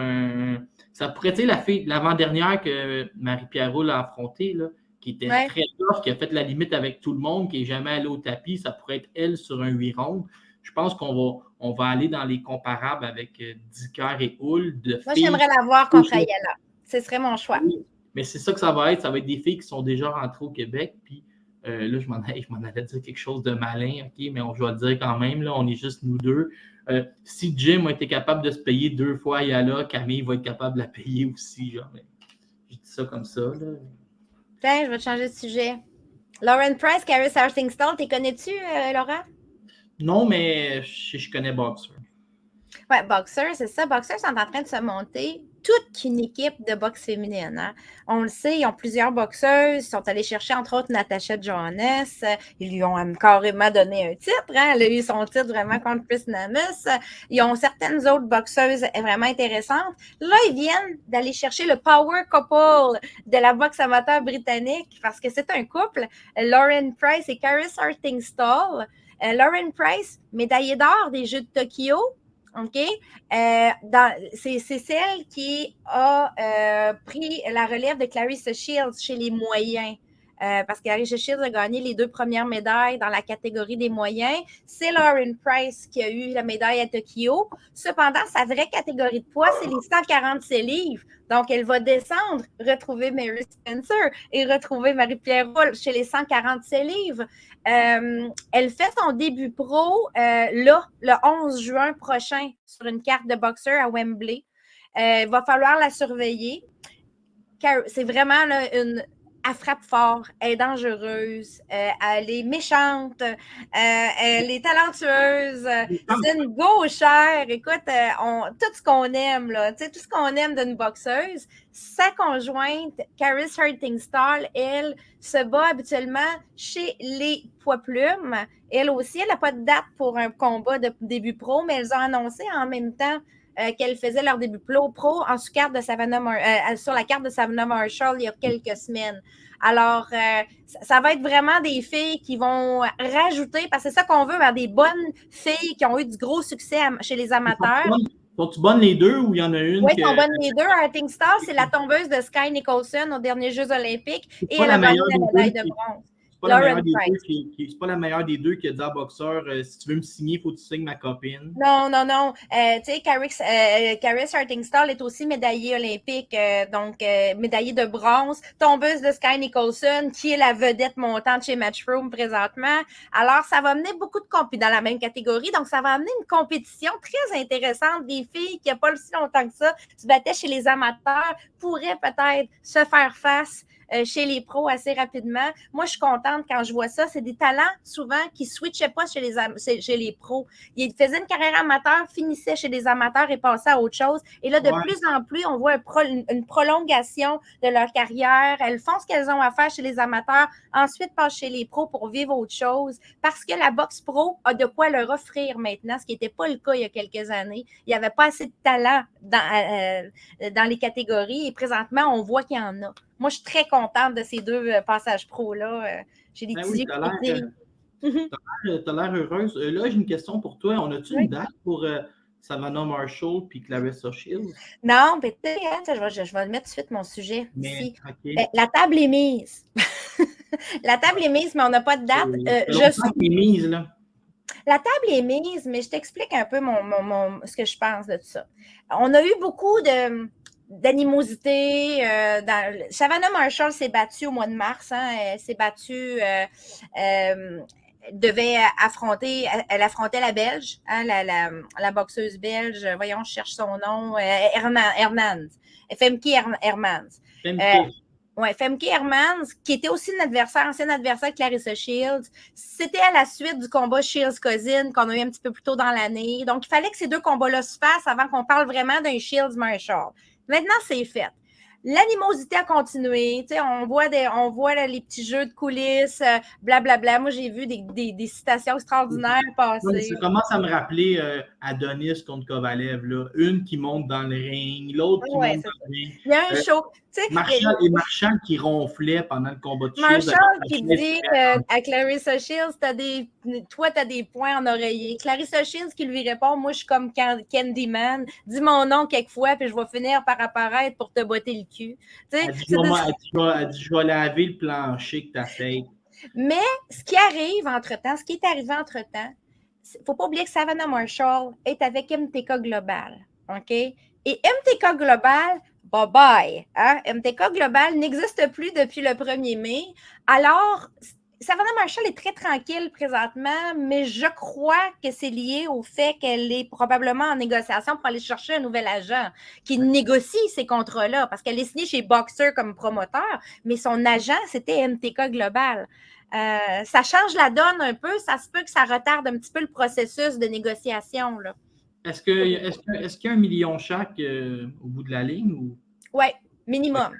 tu sais, l'avant-dernière que Marie-Pierre Roux a affrontée, là, qui était très tough, qui a fait la limite avec tout le monde, qui n'est jamais allée au tapis. Ça pourrait être elle sur un 8 rondes. Je pense qu'on va aller dans les comparables avec Dicker et Hull. Moi, j'aimerais la voir contre Ayala. Ce serait mon choix. Oui, mais c'est ça que ça va être. Ça va être des filles qui sont déjà rentrées au Québec. Puis là, je m'en allais dire quelque chose de malin, OK, mais je vais le dire quand même. Là, on est juste nous deux. Si Jim a été capable de se payer 2 fois Ayala, Camille va être capable de la payer aussi. Genre, je dis ça comme ça. Là. Tiens, je vais te changer de sujet. Lauren Price, Karis Harding-Stall, t'es connais-tu, Laurent? Non, mais je connais Boxer. Oui, Boxer, c'est ça. Boxer sont en train de se monter toute une équipe de boxe féminine. Hein. On le sait, ils ont plusieurs boxeuses. Ils sont allés chercher, entre autres, Natasha Johannes. Ils lui ont carrément donné un titre. Hein. Elle a eu son titre vraiment contre Chris Namus. Ils ont certaines autres boxeuses vraiment intéressantes. Là, ils viennent d'aller chercher le power couple de la boxe amateur britannique parce que c'est un couple, Lauren Price et Karis Harding-Stall. Lauren Price, médaillée d'or des Jeux de Tokyo. OK? C'est celle qui a pris la relève de Clarissa Shields chez les moyens. Parce que Clarissa Shields a gagné les 2 premières médailles dans la catégorie des moyens. C'est Lauren Price qui a eu la médaille à Tokyo. Cependant, sa vraie catégorie de poids, c'est les 147 livres. Donc, elle va descendre, retrouver Mary Spencer et retrouver Marie-Pierre Roule chez les 147 livres. Elle fait son début pro là, le 11 juin prochain, sur une carte de boxeur à Wembley. Il va falloir la surveiller. C'est vraiment là, elle frappe fort, elle est dangereuse, elle est méchante, elle est talentueuse, c'est une gauchère. Écoute, tout ce qu'on aime, là, tout ce qu'on aime d'une boxeuse. Sa conjointe, Karis Harding-Stall, elle se bat habituellement chez les poids plumes. Elle aussi, elle n'a pas de date pour un combat de début pro, mais elles ont annoncé en même temps qu'elles faisaient leur début pro en sur la carte de Savannah Marshall il y a quelques semaines. Alors, ça va être vraiment des filles qui vont rajouter, parce que c'est ça qu'on veut, des bonnes filles qui ont eu du gros succès chez les amateurs. Sont-tu bonnes les deux ou il y en a une? Oui, sont bonnes les deux. Harding-Stall, c'est la tombeuse de Sky Nicholson aux derniers Jeux olympiques et elle a gagné la médaille de bronze. C'est pas la meilleure des deux qui a dit à boxeur si tu veux me signer, il faut que tu signes ma copine. Non. Tu sais, Karis Harding-Stall est aussi médaillée olympique, donc médaillée de bronze, tombeuse de Sky Nicholson, qui est la vedette montante chez Matchroom présentement. Alors, ça va amener beaucoup de compétitions dans la même catégorie, donc ça va amener une compétition très intéressante. Des filles qui, il n'y a pas si longtemps que ça, se battaient chez les amateurs, pourraient peut-être se faire face chez les pros assez rapidement. Moi, je suis contente quand je vois ça. C'est des talents, souvent, qui ne switchaient pas chez les pros. Ils faisaient une carrière amateur, finissaient chez les amateurs et passaient à autre chose. Et là, de plus en plus, on voit une prolongation de leur carrière. Elles font ce qu'elles ont à faire chez les amateurs, ensuite passent chez les pros pour vivre autre chose. Parce que la boxe pro a de quoi leur offrir maintenant, ce qui n'était pas le cas il y a quelques années. Il n'y avait pas assez de talent dans les catégories. Et présentement, on voit qu'il y en a. Moi, je suis très contente de ces 2 passages pro-là. J'ai des petits yeux qui t'as l'air heureuse. Là, j'ai une question pour toi. On a-tu une date pour Savannah Marshall et Clarissa Shields? Non, mais tu sais, je vais mettre tout de suite mon sujet ici. La table est mise. La table est mise, mais on n'a pas de date. Est mise, là. La table est mise, mais je t'explique un peu ce que je pense de tout ça. On a eu beaucoup d'animosité. Savannah Marshall s'est battue au mois de mars. Hein, elle s'est battue, elle affrontait la Belge, hein, la boxeuse belge. Voyons, je cherche son nom. Hermans. Femke Hermans. Femke Hermans, qui était aussi ancien adversaire de Clarissa Shields. C'était à la suite du combat Shields-Cousin qu'on a eu un petit peu plus tôt dans l'année. Donc, il fallait que ces 2 combats-là se fassent avant qu'on parle vraiment d'un Shields-Marshall. Maintenant, c'est fait. L'animosité a continué. On voit les petits jeux de coulisses, blablabla. Moi, j'ai vu des citations extraordinaires passer. Ça commence à me rappeler Adonis contre Kovalev. Là. Une qui monte dans le ring, l'autre qui monte dans le ring. Il y a un show. Marshall qui ronflait pendant le combat de Shields. Marshall qui dit à Clarissa Shields, toi, tu as des points en oreiller. Clarissa Shields qui lui répond, moi, je suis comme Candyman. Dis mon nom quelquefois, puis je vais finir par apparaître pour te botter le cul. Elle dit, je vais laver le plancher que tu as fait. Mais ce qui est arrivé entre-temps, il ne faut pas oublier que Savannah Marshall est avec MTK Global. OK? Et MTK Global, bye-bye. Hein? MTK Global n'existe plus depuis le 1er mai. Alors, Savannah Marshall est très tranquille présentement, mais je crois que c'est lié au fait qu'elle est probablement en négociation pour aller chercher un nouvel agent qui négocie ces contrats-là, parce qu'elle est signée chez Boxer comme promoteur, mais son agent, c'était MTK Global. Ça change la donne un peu, ça se peut que ça retarde un petit peu le processus de négociation, là. Est-ce qu'il y a 1 million chaque au bout de la ligne? Ou... Oui, minimum.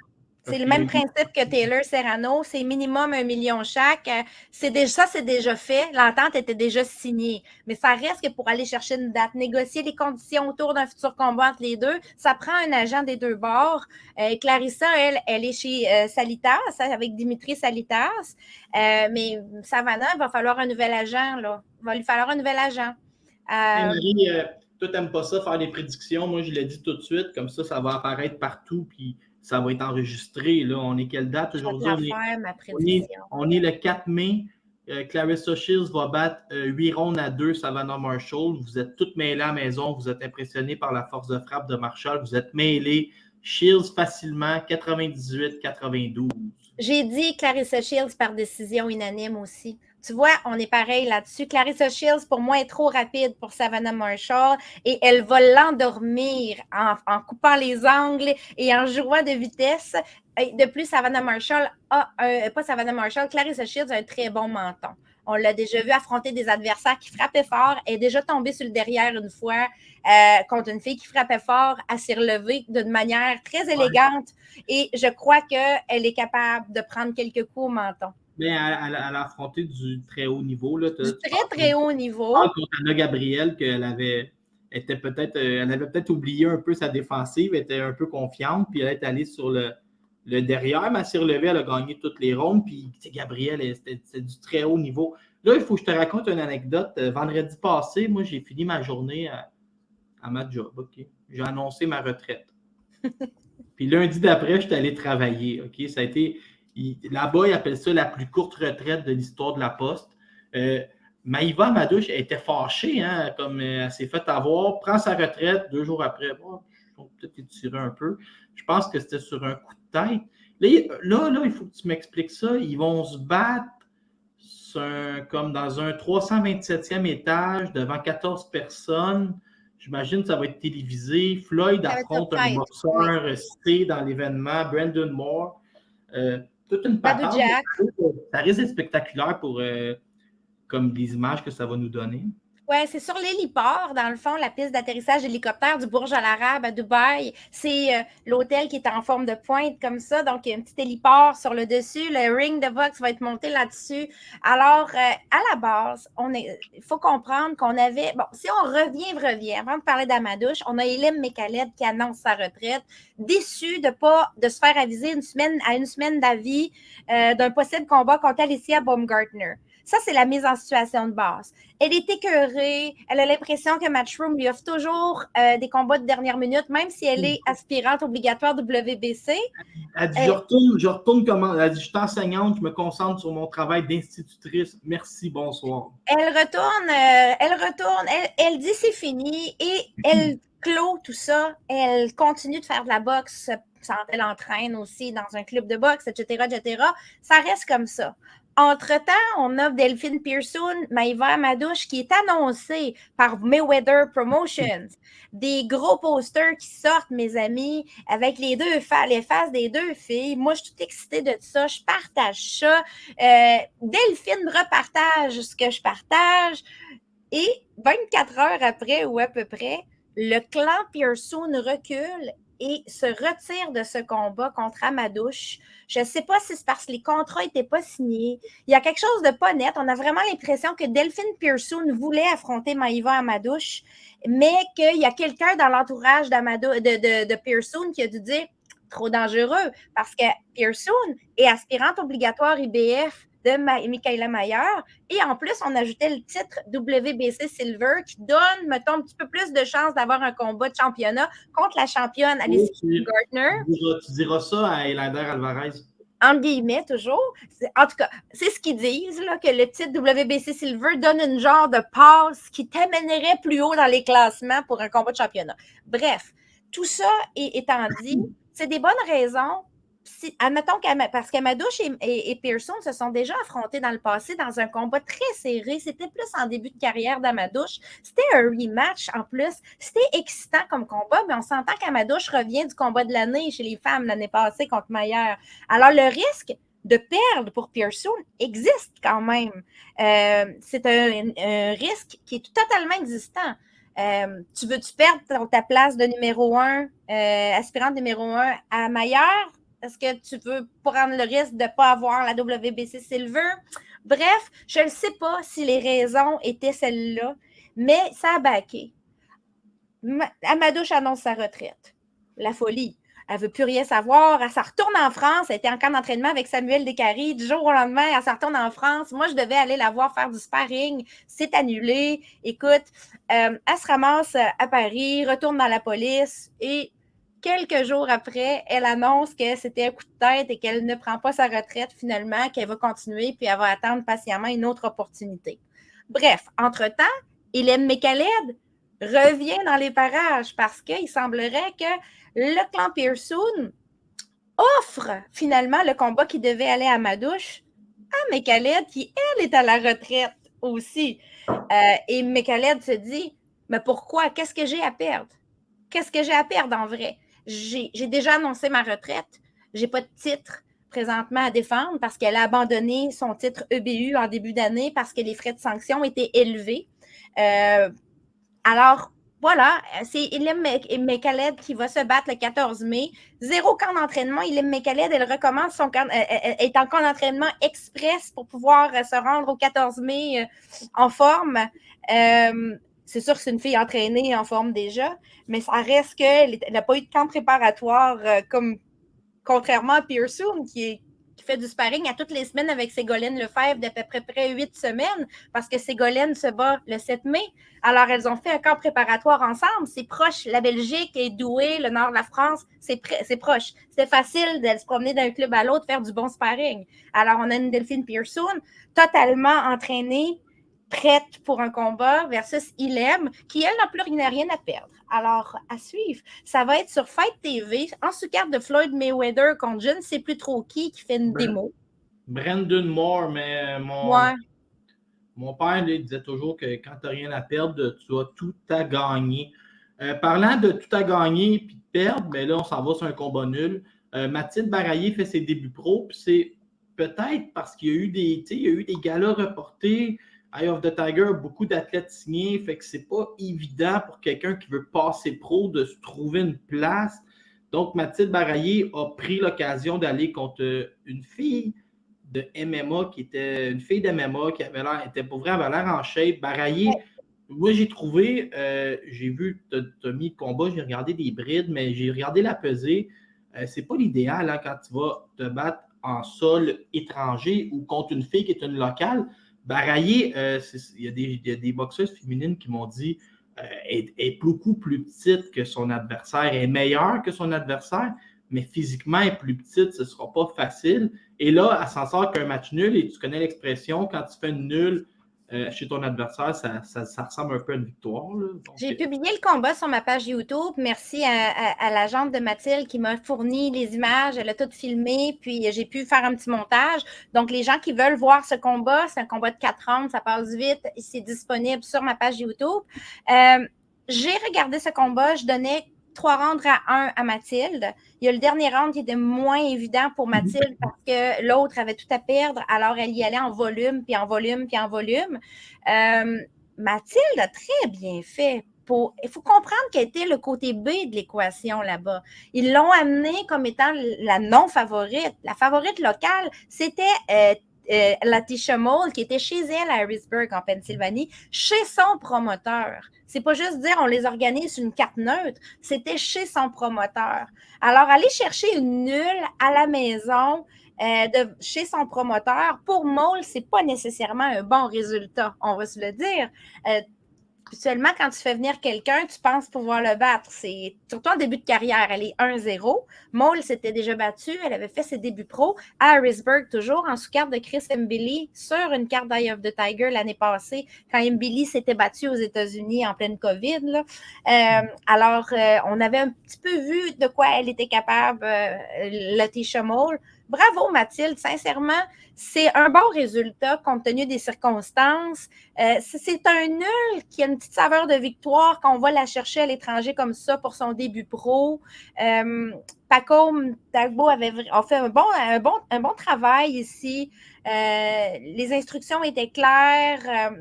C'est le même principe que Taylor Serrano, c'est minimum 1 million chaque. C'est déjà fait. L'entente était déjà signée. Mais ça reste que pour aller chercher une date, négocier les conditions autour d'un futur combat entre les deux, ça prend un agent des deux bords. Clarissa, elle est chez Salitas, avec Dimitri Salitas. Mais Savannah, il va falloir un nouvel agent, là. Il va lui falloir un nouvel agent. Marie, toi, t'aimes pas ça, faire des prédictions. Moi, je l'ai dit tout de suite. Comme ça va apparaître partout, puis ça va être enregistré. Là. On est quelle date aujourd'hui? On est le 4 mai. Clarissa Shields va battre 8 rondes à 2 Savannah Marshall. Vous êtes toutes mêlées à la maison. Vous êtes impressionnés par la force de frappe de Marshall. Vous êtes mêlés. Shields facilement, 98-92. J'ai dit Clarissa Shields par décision unanime aussi. Tu vois, on est pareil là-dessus. Clarissa Shields, pour moi, est trop rapide pour Savannah Marshall et elle va l'endormir en coupant les angles et en jouant de vitesse. De plus, Clarissa Shields a un très bon menton. On l'a déjà vu affronter des adversaires qui frappaient fort. Elle est déjà tombée sur le derrière une fois contre une fille qui frappait fort. Elle s'est relevée d'une manière très élégante et je crois qu'elle est capable de prendre quelques coups au menton. Mais elle a affronté du très haut niveau. Là. Du très haut niveau. Contre Anna Gabriel, elle avait peut-être oublié un peu sa défensive, elle était un peu confiante, puis elle est allée sur le derrière, mais elle s'est relevée, elle a gagné toutes les rondes, puis Gabriel, c'était du très haut niveau. Là, il faut que je te raconte une anecdote. Vendredi passé, moi, j'ai fini ma journée à ma job. Okay? J'ai annoncé ma retraite. Puis lundi d'après, j'étais allé travailler. Okay? Ça a été... Là-bas, ils appellent ça la plus courte retraite de l'histoire de la Poste. Maïva Amadouche, elle était fâchée, hein, comme elle s'est fait avoir, prend sa retraite 2 jours après. Bon, je vais peut-être étirer un peu. Je pense que c'était sur un coup de tête. Là, il faut que tu m'expliques ça. Ils vont se battre comme dans un 327e étage devant 14 personnes. J'imagine que ça va être télévisé. Floyd affronte un boxeur cité dans l'événement, Brandon Moore. Toute une patente. Ça risque d'être spectaculaire pour comme les images que ça va nous donner. Oui, c'est sur l'héliport, dans le fond, la piste d'atterrissage d'hélicoptère du Burj Al Arab à Dubaï. C'est l'hôtel qui est en forme de pointe comme ça. Donc, il y a un petit héliport sur le dessus. Le ring de boxe va être monté là-dessus. Alors, à la base, il faut comprendre qu'on avait... Bon, si on revient, avant de parler d'Amadouche, on a Elim Mekaled qui annonce sa retraite, déçu de se faire aviser à une semaine d'avis d'un possible combat contre Alicia Baumgartner. Ça, c'est la mise en situation de base. Elle est écœurée. Elle a l'impression que Matchroom lui offre toujours des combats de dernière minute, même si elle est aspirante obligatoire WBC. Elle dit, je retourne comment? Elle dit, je suis enseignante, je me concentre sur mon travail d'institutrice. Merci, bonsoir. Elle retourne, elle dit c'est fini et elle clôt tout ça. Elle continue de faire de la boxe. Elle entraîne aussi dans un club de boxe, etc., etc. Ça reste comme ça. Entre-temps, on a Delphine Pearson, Maïva Amadouche, qui est annoncée par Mayweather Promotions. Des gros posters qui sortent, mes amis, avec les faces des 2 filles. Moi, je suis toute excitée de ça. Je partage ça. Delphine repartage ce que je partage. Et 24 heures après, ou à peu près, le clan Pearson recule et se retire de ce combat contre Amadouche. Je ne sais pas si c'est parce que les contrats n'étaient pas signés. Il y a quelque chose de pas net. On a vraiment l'impression que Delphine Pearson voulait affronter Maïva Amadouche, mais qu'il y a quelqu'un dans l'entourage de Pearson qui a dû dire trop dangereux parce que Pearson est aspirante obligatoire IBF de Michaela Mayer. Et en plus, on ajoutait le titre WBC Silver qui donne, mettons, un petit peu plus de chances d'avoir un combat de championnat contre la championne Alicia Gardner. Tu diras ça à Eleider Alvarez. Entre guillemets, toujours. En tout cas, c'est ce qu'ils disent, là, que le titre WBC Silver donne une genre de passe qui t'amènerait plus haut dans les classements pour un combat de championnat. Bref, tout ça étant dit, c'est des bonnes raisons. Admettons parce qu'Amadouche et Pearson se sont déjà affrontés dans le passé dans un combat très serré. C'était plus en début de carrière d'Amadouche. C'était un rematch en plus. C'était excitant comme combat, mais on s'entend qu'Amadouche revient du combat de l'année chez les femmes l'année passée contre Mayer. Alors, le risque de perdre pour Pearson existe quand même. C'est un risque qui est totalement existant. Tu veux-tu perdre ta place de numéro 1, aspirante numéro 1 à Mayer? Est-ce que tu veux prendre le risque de ne pas avoir la WBC Silver? Bref, je ne sais pas si les raisons étaient celles-là, mais ça a baqué. Amadouche annonce sa retraite. La folie. Elle ne veut plus rien savoir. Elle s'en retourne en France. Elle était en camp d'entraînement avec Samuel Descaries. Du jour au lendemain, elle s'en retourne en France. Moi, je devais aller la voir faire du sparring. C'est annulé. Écoute, elle se ramasse à Paris, retourne dans la police et quelques jours après, elle annonce que c'était un coup de tête et qu'elle ne prend pas sa retraite finalement, qu'elle va continuer puis elle va attendre patiemment une autre opportunité. Bref, entre-temps, Hélène Mécaled revient dans les parages parce qu'il semblerait que le clan Pearson offre finalement le combat qui devait aller à Madouche à Mécaled qui, elle, est à la retraite aussi. Et Mécaled se dit, mais pourquoi? Qu'est-ce que j'ai à perdre? Qu'est-ce que j'ai à perdre en vrai? J'ai déjà annoncé ma retraite. Je n'ai pas de titre présentement à défendre parce qu'elle a abandonné son titre EBU en début d'année parce que les frais de sanction étaient élevés. Alors, voilà, c'est Hélène Mécaled qui va se battre le 14 mai. 0 camp d'entraînement. Hélène Mécaled, elle recommence son camp, elle est en camp d'entraînement express pour pouvoir se rendre au 14 mai en forme. C'est sûr que c'est une fille entraînée en forme déjà, mais ça reste qu'elle n'a pas eu de camp préparatoire comme contrairement à Pearson qui fait du sparring à toutes les semaines avec Ségolène Lefebvre d'à peu près 8 semaines parce que Ségolène se bat le 7 mai. Alors, elles ont fait un camp préparatoire ensemble. C'est proche. La Belgique est douée, le nord de la France, c'est proche. C'est facile de se promener d'un club à l'autre, faire du bon sparring. Alors, on a une Delphine Pearson totalement entraînée, prête pour un combat versus Ilem, qui, elle, n'a plus rien à perdre. Alors, à suivre. Ça va être sur Fight TV, en sous-carte de Floyd Mayweather contre je ne sais plus trop qui fait une démo. Brandon Moore, mais mon père, lui, disait toujours que quand tu n'as rien à perdre, tu as tout à gagner. Parlant de tout à gagner et de perdre, mais là, on s'en va sur un combat nul. Mathilde Baraillé fait ses débuts pro, puis c'est peut-être parce qu'il y a eu des galas reportés. Eye of the Tiger, beaucoup d'athlètes signés, fait que c'est pas évident pour quelqu'un qui veut passer pro de se trouver une place. Donc, Mathilde Baraillé a pris l'occasion d'aller contre une fille de MMA qui était une fille de MMA qui avait l'air, était pour vrai, avait l'air en shape. Baraillé, moi j'ai trouvé, j'ai vu, tu as mis le combat, j'ai regardé des brides, mais j'ai regardé la pesée. C'est pas l'idéal hein, quand tu vas te battre en sol étranger ou contre une fille qui est une locale. Baraillé, il y a des boxeuses féminines qui m'ont dit est beaucoup plus petite que son adversaire, elle est meilleure que son adversaire, mais physiquement, elle est plus petite, ce ne sera pas facile. Et là, elle s'en sort qu'un match nul, et tu connais l'expression, quand tu fais une nulle chez ton adversaire, ça ressemble un peu à une victoire. J'ai publié le combat sur ma page YouTube. Merci à l'agente de Mathilde qui m'a fourni les images. Elle a tout filmé, puis j'ai pu faire un petit montage. Donc, les gens qui veulent voir ce combat, c'est un combat de 4 rounds, ça passe vite. C'est disponible sur ma page YouTube. J'ai regardé ce combat, je donnais 3 rounds à 1 à Mathilde. Il y a le dernier round qui était moins évident pour Mathilde parce que l'autre avait tout à perdre. Alors, elle y allait en volume, puis en volume, puis en volume. Mathilde a très bien fait. Il faut comprendre qu'elle était le côté B de l'équation là-bas. Ils l'ont amenée comme étant la non-favorite. La favorite locale, c'était Latisha Moll, qui était chez elle à Harrisburg, en Pennsylvanie, chez son promoteur. C'est pas juste dire on les organise sur une carte neutre, c'était chez son promoteur. Alors, aller chercher une nulle à la maison chez son promoteur, pour Moll, c'est pas nécessairement un bon résultat, on va se le dire. Seulement, quand tu fais venir quelqu'un, tu penses pouvoir le battre. C'est surtout en début de carrière. Elle est 1-0. Moll s'était déjà battue. Elle avait fait ses débuts pro à Harrisburg, toujours en sous-carte de Chris Mbili sur une carte d'Eye of the Tiger l'année passée, quand Mbili s'était battu aux États-Unis en pleine COVID. Là. Alors, on avait un petit peu vu de quoi elle était capable, Latisha Moll. Bravo, Mathilde. Sincèrement, c'est un bon résultat compte tenu des circonstances. C'est un nul qui a une petite saveur de victoire quand on va la chercher à l'étranger comme ça pour son début pro. Pacôme Tagbo a fait un bon travail ici. Les instructions étaient claires.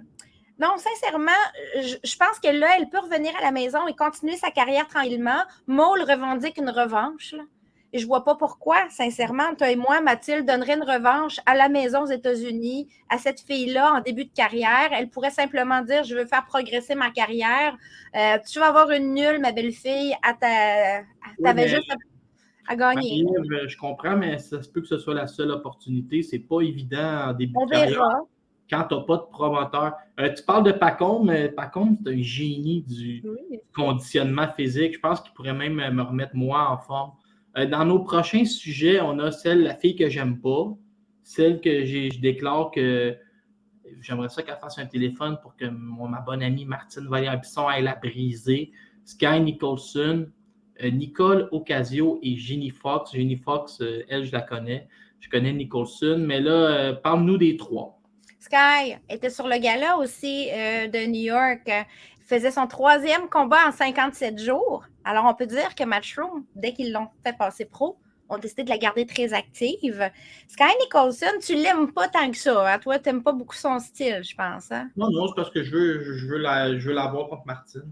Non, sincèrement, je pense que là, elle peut revenir à la maison et continuer sa carrière tranquillement. Moll revendique une revanche, là. Et je ne vois pas pourquoi, sincèrement, toi et moi, Mathilde donnerait une revanche à la maison aux États-Unis à cette fille-là en début de carrière. Elle pourrait simplement dire, je veux faire progresser ma carrière. Tu vas avoir une nulle, ma belle-fille, t'avais juste à gagner. Je comprends, mais ça se peut que ce soit la seule opportunité. C'est pas évident en début On de carrière. verra. Quand tu n'as pas de promoteur. Tu parles de Pacôme, mais Pacôme, c'est un génie du conditionnement physique. Je pense qu'il pourrait même me remettre moi en forme. Dans nos prochains sujets, on a la fille que j'aime pas, celle que je déclare que j'aimerais ça qu'elle fasse un téléphone pour que ma bonne amie Martine Vallière-Bisson aille la briser. Sky Nicholson, Nicole Ocasio et Ginny Fox. Ginny Fox, elle, je la connais. Je connais Nicholson, mais là, parle-nous des trois. Sky était sur le gala aussi de New York. Il faisait son 3e combat en 57 jours. Alors, on peut dire que Matchroom, dès qu'ils l'ont fait passer pro, ont décidé de la garder très active. Sky Nicholson, tu l'aimes pas tant que ça. Hein? Toi, tu n'aimes pas beaucoup son style, je pense. Hein? Non, c'est parce que je veux la voir contre Martine.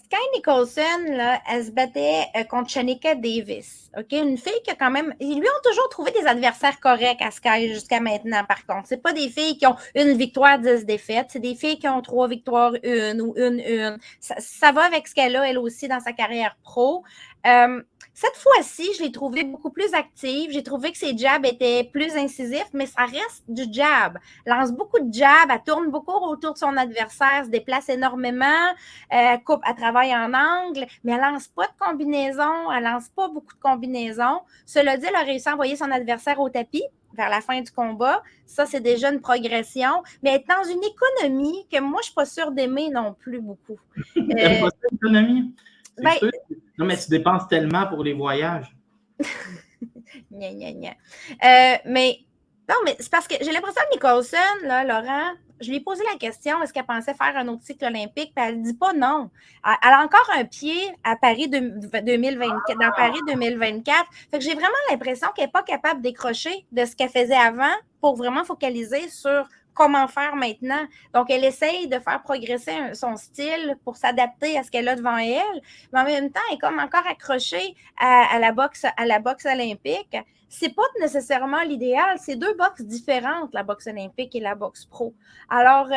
Sky Nicholson, là, elle se battait contre Shanika Davis. Okay? Une fille qui a quand même... Ils lui ont toujours trouvé des adversaires corrects à Sky jusqu'à maintenant, par contre. C'est pas des filles qui ont une victoire, 10 défaites. C'est des filles qui ont 3 victoires, une ou une. Ça va avec ce qu'elle a, elle aussi, dans sa carrière pro. Cette fois-ci, je l'ai trouvée beaucoup plus active. J'ai trouvé que ses jabs étaient plus incisifs, mais ça reste du jab. Elle lance beaucoup de jabs, elle tourne beaucoup autour de son adversaire, se déplace énormément, coupe, elle travaille en angle, mais elle lance pas de combinaison, elle lance pas beaucoup de combinaisons. Cela dit, elle a réussi à envoyer son adversaire au tapis vers la fin du combat. Ça, c'est déjà une progression. Mais être dans une économie que moi, je suis pas sûre d'aimer non plus beaucoup. T'aimes pas ça, l'économie? C'est sûr. Non, mais tu dépenses tellement pour les voyages. Gna, gna, gna. Mais non, mais c'est parce que j'ai l'impression que Nicholson, là, Laurent, je lui ai posé la question, est-ce qu'elle pensait faire un autre cycle olympique? Puis elle ne dit pas non. Elle a encore un pied à Paris 2024, dans Paris 2024. Fait que j'ai vraiment l'impression qu'elle n'est pas capable de décrocher de ce qu'elle faisait avant pour vraiment focaliser sur comment faire maintenant. Donc, elle essaye de faire progresser son style pour s'adapter à ce qu'elle a devant elle, mais en même temps, elle est comme encore accrochée à la boxe olympique. C'est pas nécessairement l'idéal. C'est 2 boxes différentes, la boxe olympique et la boxe pro. Alors,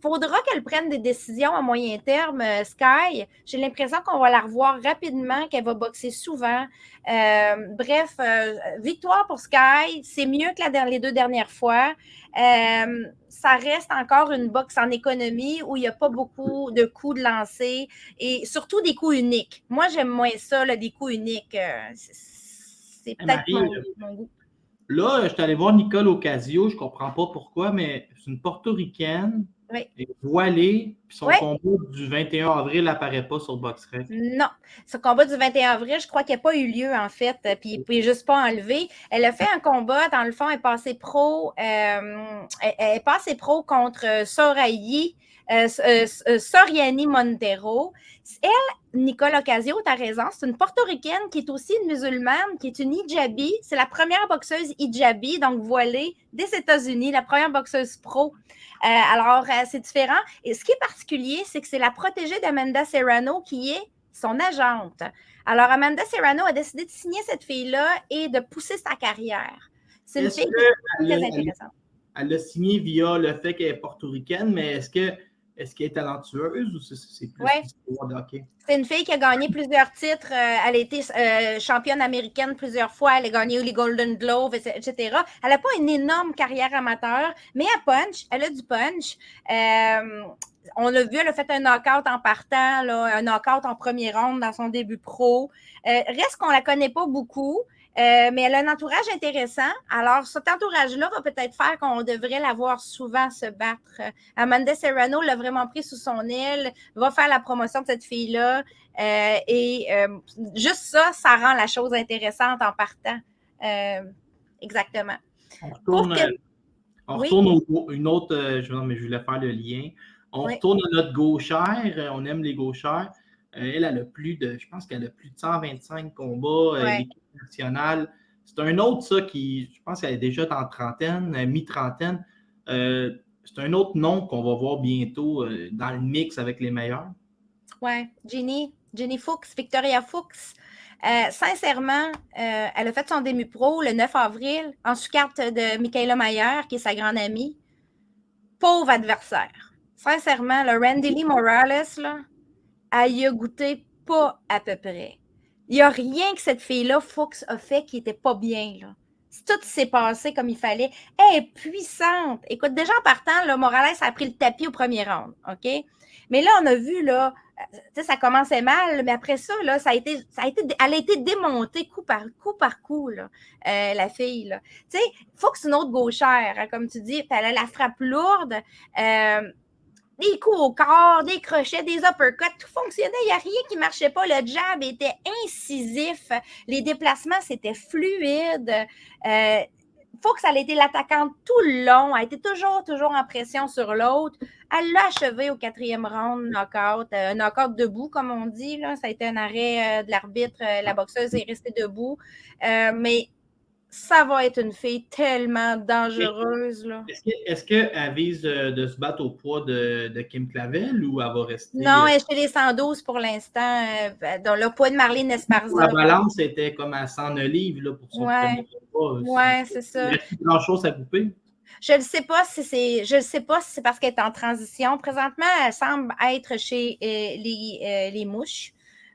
faudra qu'elle prenne des décisions à moyen terme, Sky. J'ai l'impression qu'on va la revoir rapidement, qu'elle va boxer souvent. Bref, victoire pour Sky. C'est mieux que les 2 dernières fois. Ça reste encore une boxe en économie où il n'y a pas beaucoup de coups de lancer et surtout des coups uniques. Moi, j'aime moins ça, là, des coups uniques. C'est peut-être mon goût. Là, je suis allé voir Nicole Ocasio, je ne comprends pas pourquoi, mais c'est une portoricaine, voilée, puis son combat du 21 avril n'apparaît pas sur BoxRec. Non, ce combat du 21 avril, je crois qu'il n'a pas eu lieu, en fait, puis il ne peut juste pas enlever. Elle a fait un combat, dans le fond, elle est passée pro, contre Sorayi, Soriani Montero. Elle, Nicole Ocasio, tu as raison, c'est une portoricaine qui est aussi une musulmane, qui est une hijabi. C'est la première boxeuse hijabi, donc voilée, des États-Unis, la première boxeuse pro. Alors, c'est différent. Et ce qui est particulier, c'est que c'est la protégée d'Amanda Serrano qui est son agente. Alors, Amanda Serrano a décidé de signer cette fille-là et de pousser sa carrière. C'est une fille qui est très intéressante. elle l'a signé via le fait qu'elle est portoricaine, mais est-ce qu'elle est talentueuse ou c'est plus l'histoire de hockey? C'est une fille qui a gagné plusieurs titres. Elle a été championne américaine plusieurs fois. Elle a gagné les Golden Glove, etc. Elle n'a pas une énorme carrière amateur, mais elle punch. Elle a du punch. On l'a vu, elle a fait un knockout en partant, là, un knockout en première ronde dans son début pro. Reste qu'on ne la connaît pas beaucoup. Mais elle a un entourage intéressant. Alors, cet entourage-là va peut-être faire qu'on devrait la voir souvent se battre. Amanda Serrano l'a vraiment pris sous son aile, va faire la promotion de cette fille-là. Juste ça, ça rend la chose intéressante en partant. Exactement. On retourne une autre, je voulais faire le lien. On retourne à notre gauchère. On aime les gauchères. Elle a je pense qu'elle a plus de 125 combats, l'équipe nationale. C'est un autre, ça, qui, je pense qu'elle est déjà dans trentaine, mi-trentaine. C'est un autre nom qu'on va voir bientôt dans le mix avec les meilleurs. Oui, Jenny Fuchs, Victoria Fuchs. Sincèrement, elle a fait son début pro le 9 avril en sous-carte de Michaela Mayer, qui est sa grande amie. Pauvre adversaire. Sincèrement, le Randy Lee Morales, là, elle y a goûté pas à peu près. Il n'y a rien que cette fille-là, Fuchs, a fait qui n'était pas bien, là. Tout s'est passé comme il fallait. Elle est puissante. Écoute, déjà en partant, là, Morales a pris le tapis au premier round, OK? Mais là, on a vu, là, ça commençait mal, mais après ça, là, elle a été démontée coup par coup, là, la fille, là. Tu sais, Fuchs, c'est une autre gauchère, hein, comme tu dis, elle a la frappe lourde, des coups au corps, des crochets, des uppercuts, tout fonctionnait. Il n'y a rien qui ne marchait pas. Le jab était incisif. Les déplacements, c'était fluide. Fuchs, elle a été l'attaquante tout le long. Elle était toujours en pression sur l'autre. Elle l'a achevé au 4e round, knockout. Knockout debout, comme on dit. Là. Ça a été un arrêt de l'arbitre. La boxeuse est restée debout. Mais ça va être une fille tellement dangereuse. Là. Est-ce qu'elle vise de se battre au poids de Kim Clavel ou elle va rester... Non, elle est chez les 112 pour l'instant, dans le poids de Marlene Esparza. La balance était comme à 109 livres là, pour son premier combat. Oui, c'est ça. Il n'y a plus grand-chose à couper. Je ne sais pas si c'est parce qu'elle est en transition. Présentement, elle semble être chez les mouches.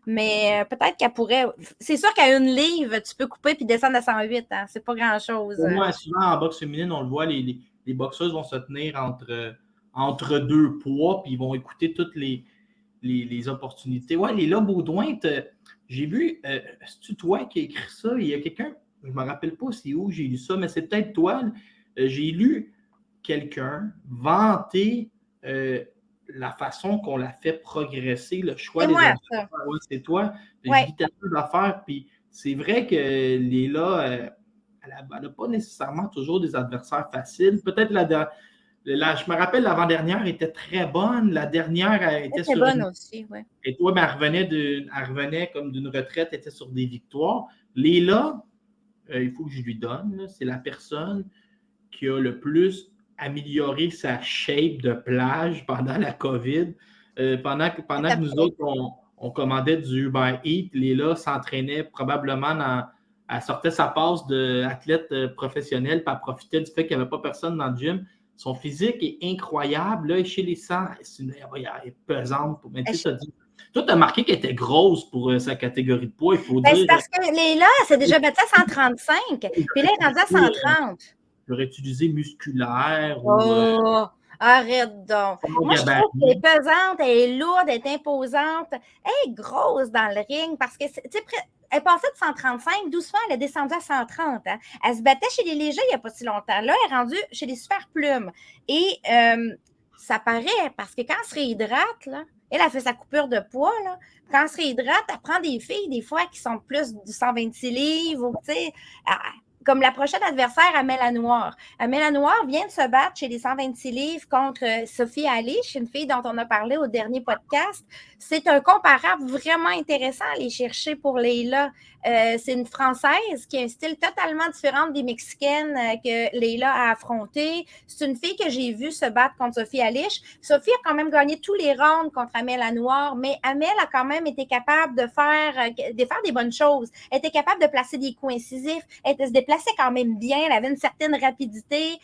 Mais peut-être qu'elle pourrait. C'est sûr qu'à une livre, tu peux couper puis descendre à 108. Hein? C'est pas grand-chose. Pour moi, souvent en boxe féminine, on le voit, les boxeuses vont se tenir entre deux poids puis ils vont écouter toutes les opportunités. Ouais, Léla Baudouin, j'ai vu, c'est-tu toi qui as écrit ça? Il y a quelqu'un, je ne me rappelle pas c'est où j'ai lu ça, mais c'est peut-être toi. J'ai lu quelqu'un vanter la façon qu'on l'a fait progresser, le choix des adversaires. Ouais, c'est toi. J'ai dit tellement d'affaires, puis c'est vrai que Léla, elle n'a pas nécessairement toujours des adversaires faciles. Peut-être je me rappelle, l'avant-dernière était très bonne. La dernière, elle était sur bonne aussi, oui. Et toi, mais elle revenait comme d'une retraite, elle était sur des victoires. Léla, il faut que je lui donne, là, c'est la personne qui a le plus amélioré sa shape de plage pendant la COVID. Pendant que nous autres, on commandait du Uber Eats, Léla s'entraînait probablement elle sortait sa passe d'athlète professionnelle, puis elle profitait du fait qu'il n'y avait pas personne dans le gym. Son physique est incroyable. Là, chez les 100, elle est pesante. Mais tu sais, toi, tu as marqué qu'elle était grosse pour sa catégorie de poids, il faut dire. C'est parce que Léla, elle s'est déjà battue à 135, puis là, elle est rendue à 130. J'aurais utilisé musculaire. Arrête donc. Moi, je trouve qu'elle est pesante, elle est lourde, elle est imposante. Elle est grosse dans le ring parce que, tu sais, elle passait de 135, doucement, elle est descendue à 130. Hein. Elle se battait chez les légers il n'y a pas si longtemps. Là, elle est rendue chez les super plumes. Et ça paraît parce que quand elle se réhydrate, là, elle a fait sa coupure de poids. Là. Quand elle se réhydrate, elle prend des filles, des fois, qui sont plus du 126 livres, ou, tu sais, comme la prochaine adversaire, Amela Noire. Amela Noire vient de se battre chez les 126 livres contre Sophie Alish, une fille dont on a parlé au dernier podcast. C'est un comparable vraiment intéressant à aller chercher pour Leila. C'est une Française qui a un style totalement différent des Mexicaines que Leila a affronté. C'est une fille que j'ai vue se battre contre Sophie Alish. Sophie a quand même gagné tous les rounds contre Amela Noire, mais Amel a quand même été capable de faire des bonnes choses. Elle était capable de placer des coups incisifs. Elle se déplacer plaçait quand même bien, elle avait une certaine rapidité.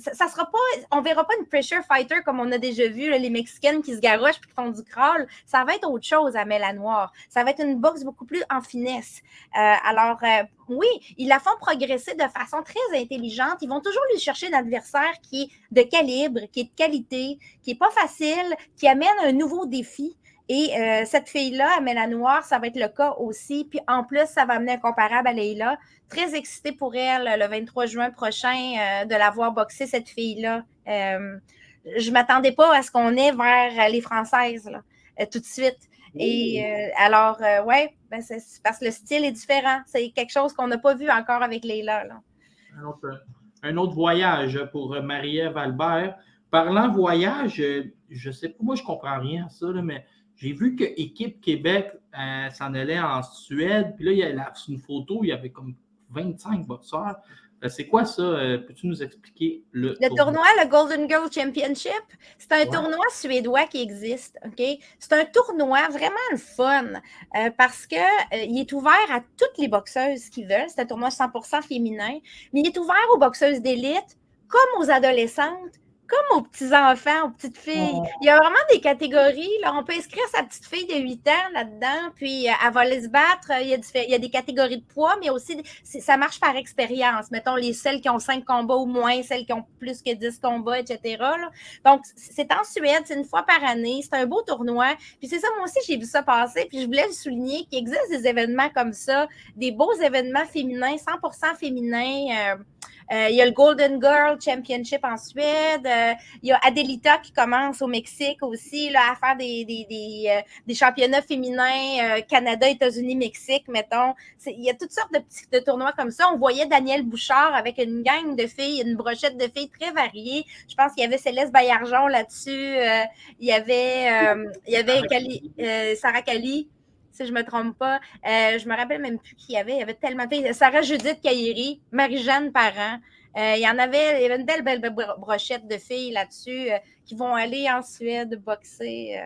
Ça sera pas, on verra pas une pressure fighter comme on a déjà vu, là, les Mexicaines qui se garochent et qui font du crawl. Ça va être autre chose à Méla-Noire. Ça va être une boxe beaucoup plus en finesse. Oui, ils la font progresser de façon très intelligente. Ils vont toujours lui chercher un adversaire qui est de calibre, qui est de qualité, qui est pas facile, qui amène un nouveau défi. Et cette fille-là, à Méla-Noire, ça va être le cas aussi. Puis en plus, ça va amener un comparable à Leila. Très excitée pour elle le 23 juin prochain de la voir boxer, cette fille-là. Je ne m'attendais pas à ce qu'on ait vers les Françaises là, tout de suite. Et ouais, ben c'est parce que le style est différent. C'est quelque chose qu'on n'a pas vu encore avec Leila. Là. Un autre voyage pour Marie-Ève Albert. Parlant voyage, je ne sais pas, moi je ne comprends rien à ça, là, mais j'ai vu que Équipe Québec s'en allait en Suède. Puis là, il y a une photo, il y avait comme 25 boxeurs. C'est quoi ça? Peux-tu nous expliquer le tournoi? Le Golden Girl Championship, c'est un tournoi suédois qui existe. OK? C'est un tournoi vraiment le fun parce qu'il est ouvert à toutes les boxeuses qui veulent. C'est un tournoi 100% féminin, mais il est ouvert aux boxeuses d'élite comme aux adolescentes, comme aux petits-enfants, aux petites filles. Il y a vraiment des catégories. Là. On peut inscrire sa petite fille de 8 ans là-dedans, puis elle va aller se battre. Il y a des catégories de poids, mais aussi, ça marche par expérience. Mettons, celles qui ont 5 combats ou moins, celles qui ont plus que 10 combats, etc. Là. Donc, c'est en Suède, c'est une fois par année. C'est un beau tournoi. Puis c'est ça, moi aussi, j'ai vu ça passer. Puis je voulais le souligner qu'il existe des événements comme ça, des beaux événements féminins, 100% féminins. Il y a le Golden Girl Championship en Suède. Il y a Adelita qui commence au Mexique aussi là, à faire des championnats féminins Canada, États-Unis, Mexique, mettons. Il y a toutes sortes de tournois comme ça. On voyait Danielle Bouchard avec une gang de filles, une brochette de filles très variées. Je pense qu'il y avait Céleste Baillargeon là-dessus. Il y avait Sarah Kali. Si je ne me trompe pas. Je ne me rappelle même plus qui y avait. Il y avait tellement de filles. Sarah Judith Cailléry, Marie-Jeanne Parent. Il y avait une belle brochette de filles là-dessus qui vont aller en Suède boxer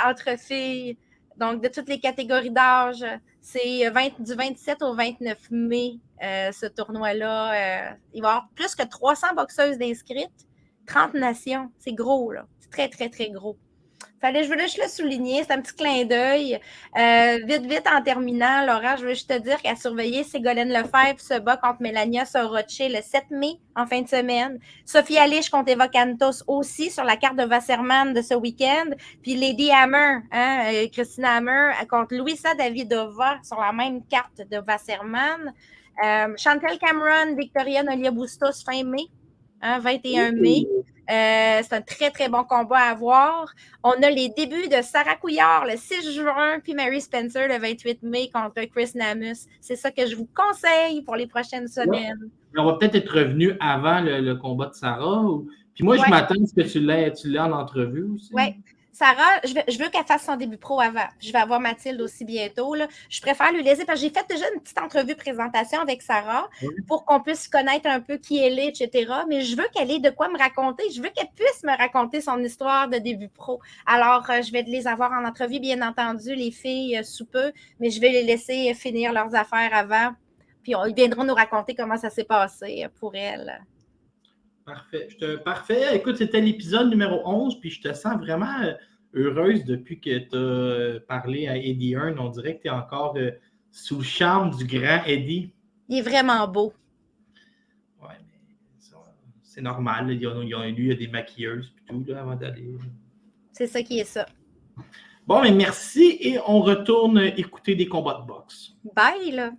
entre filles. Donc, de toutes les catégories d'âge. C'est du 27 au 29 mai, ce tournoi-là. Il va y avoir plus que 300 boxeuses d'inscrites. 30 nations. C'est gros, là. C'est très, très, très gros. Je voulais juste le souligner, c'est un petit clin d'œil. Vite, en terminant, Laura, je veux juste te dire qu'à surveiller, Ségolène Lefebvre se bat contre Melania Soroche le 7 mai, en fin de semaine. Sophie Alich contre Eva Cantos aussi sur la carte de Wasserman de ce week-end. Puis Lady Hammer, Christina Hammer contre Luisa Davidova sur la même carte de Wasserman. Chantel Cameron, Victoria Nolia Bustos fin mai, 21 mai. C'est un très, très bon combat à avoir. On a les débuts de Sarah Couillard le 6 juin, puis Mary Spencer le 28 mai contre Chris Namus. C'est ça que je vous conseille pour les prochaines semaines. On va peut-être être revenu avant le combat de Sarah. Puis moi, je m'attends à ce que tu l'aies en entrevue aussi. Oui. Sarah, je veux qu'elle fasse son début pro avant. Je vais avoir Mathilde aussi bientôt. Là. Je préfère lui laisser parce que j'ai fait déjà une petite entrevue présentation avec Sarah pour qu'on puisse connaître un peu qui elle est, etc. Mais je veux qu'elle ait de quoi me raconter. Je veux qu'elle puisse me raconter son histoire de début pro. Alors, je vais les avoir en entrevue, bien entendu, les filles sous peu, mais je vais les laisser finir leurs affaires avant. Puis ils viendront nous raconter comment ça s'est passé pour elles. Parfait. Écoute, c'était l'épisode numéro 11, puis je te sens vraiment heureuse depuis que tu as parlé à Eddie Hearn. On dirait que tu es encore sous le charme du grand Eddie. Il est vraiment beau. Oui, mais c'est normal. Lui, il y a des maquilleuses et tout là, avant d'aller. C'est ça qui est ça. Bon, mais merci et on retourne écouter des combats de boxe. Bye, là.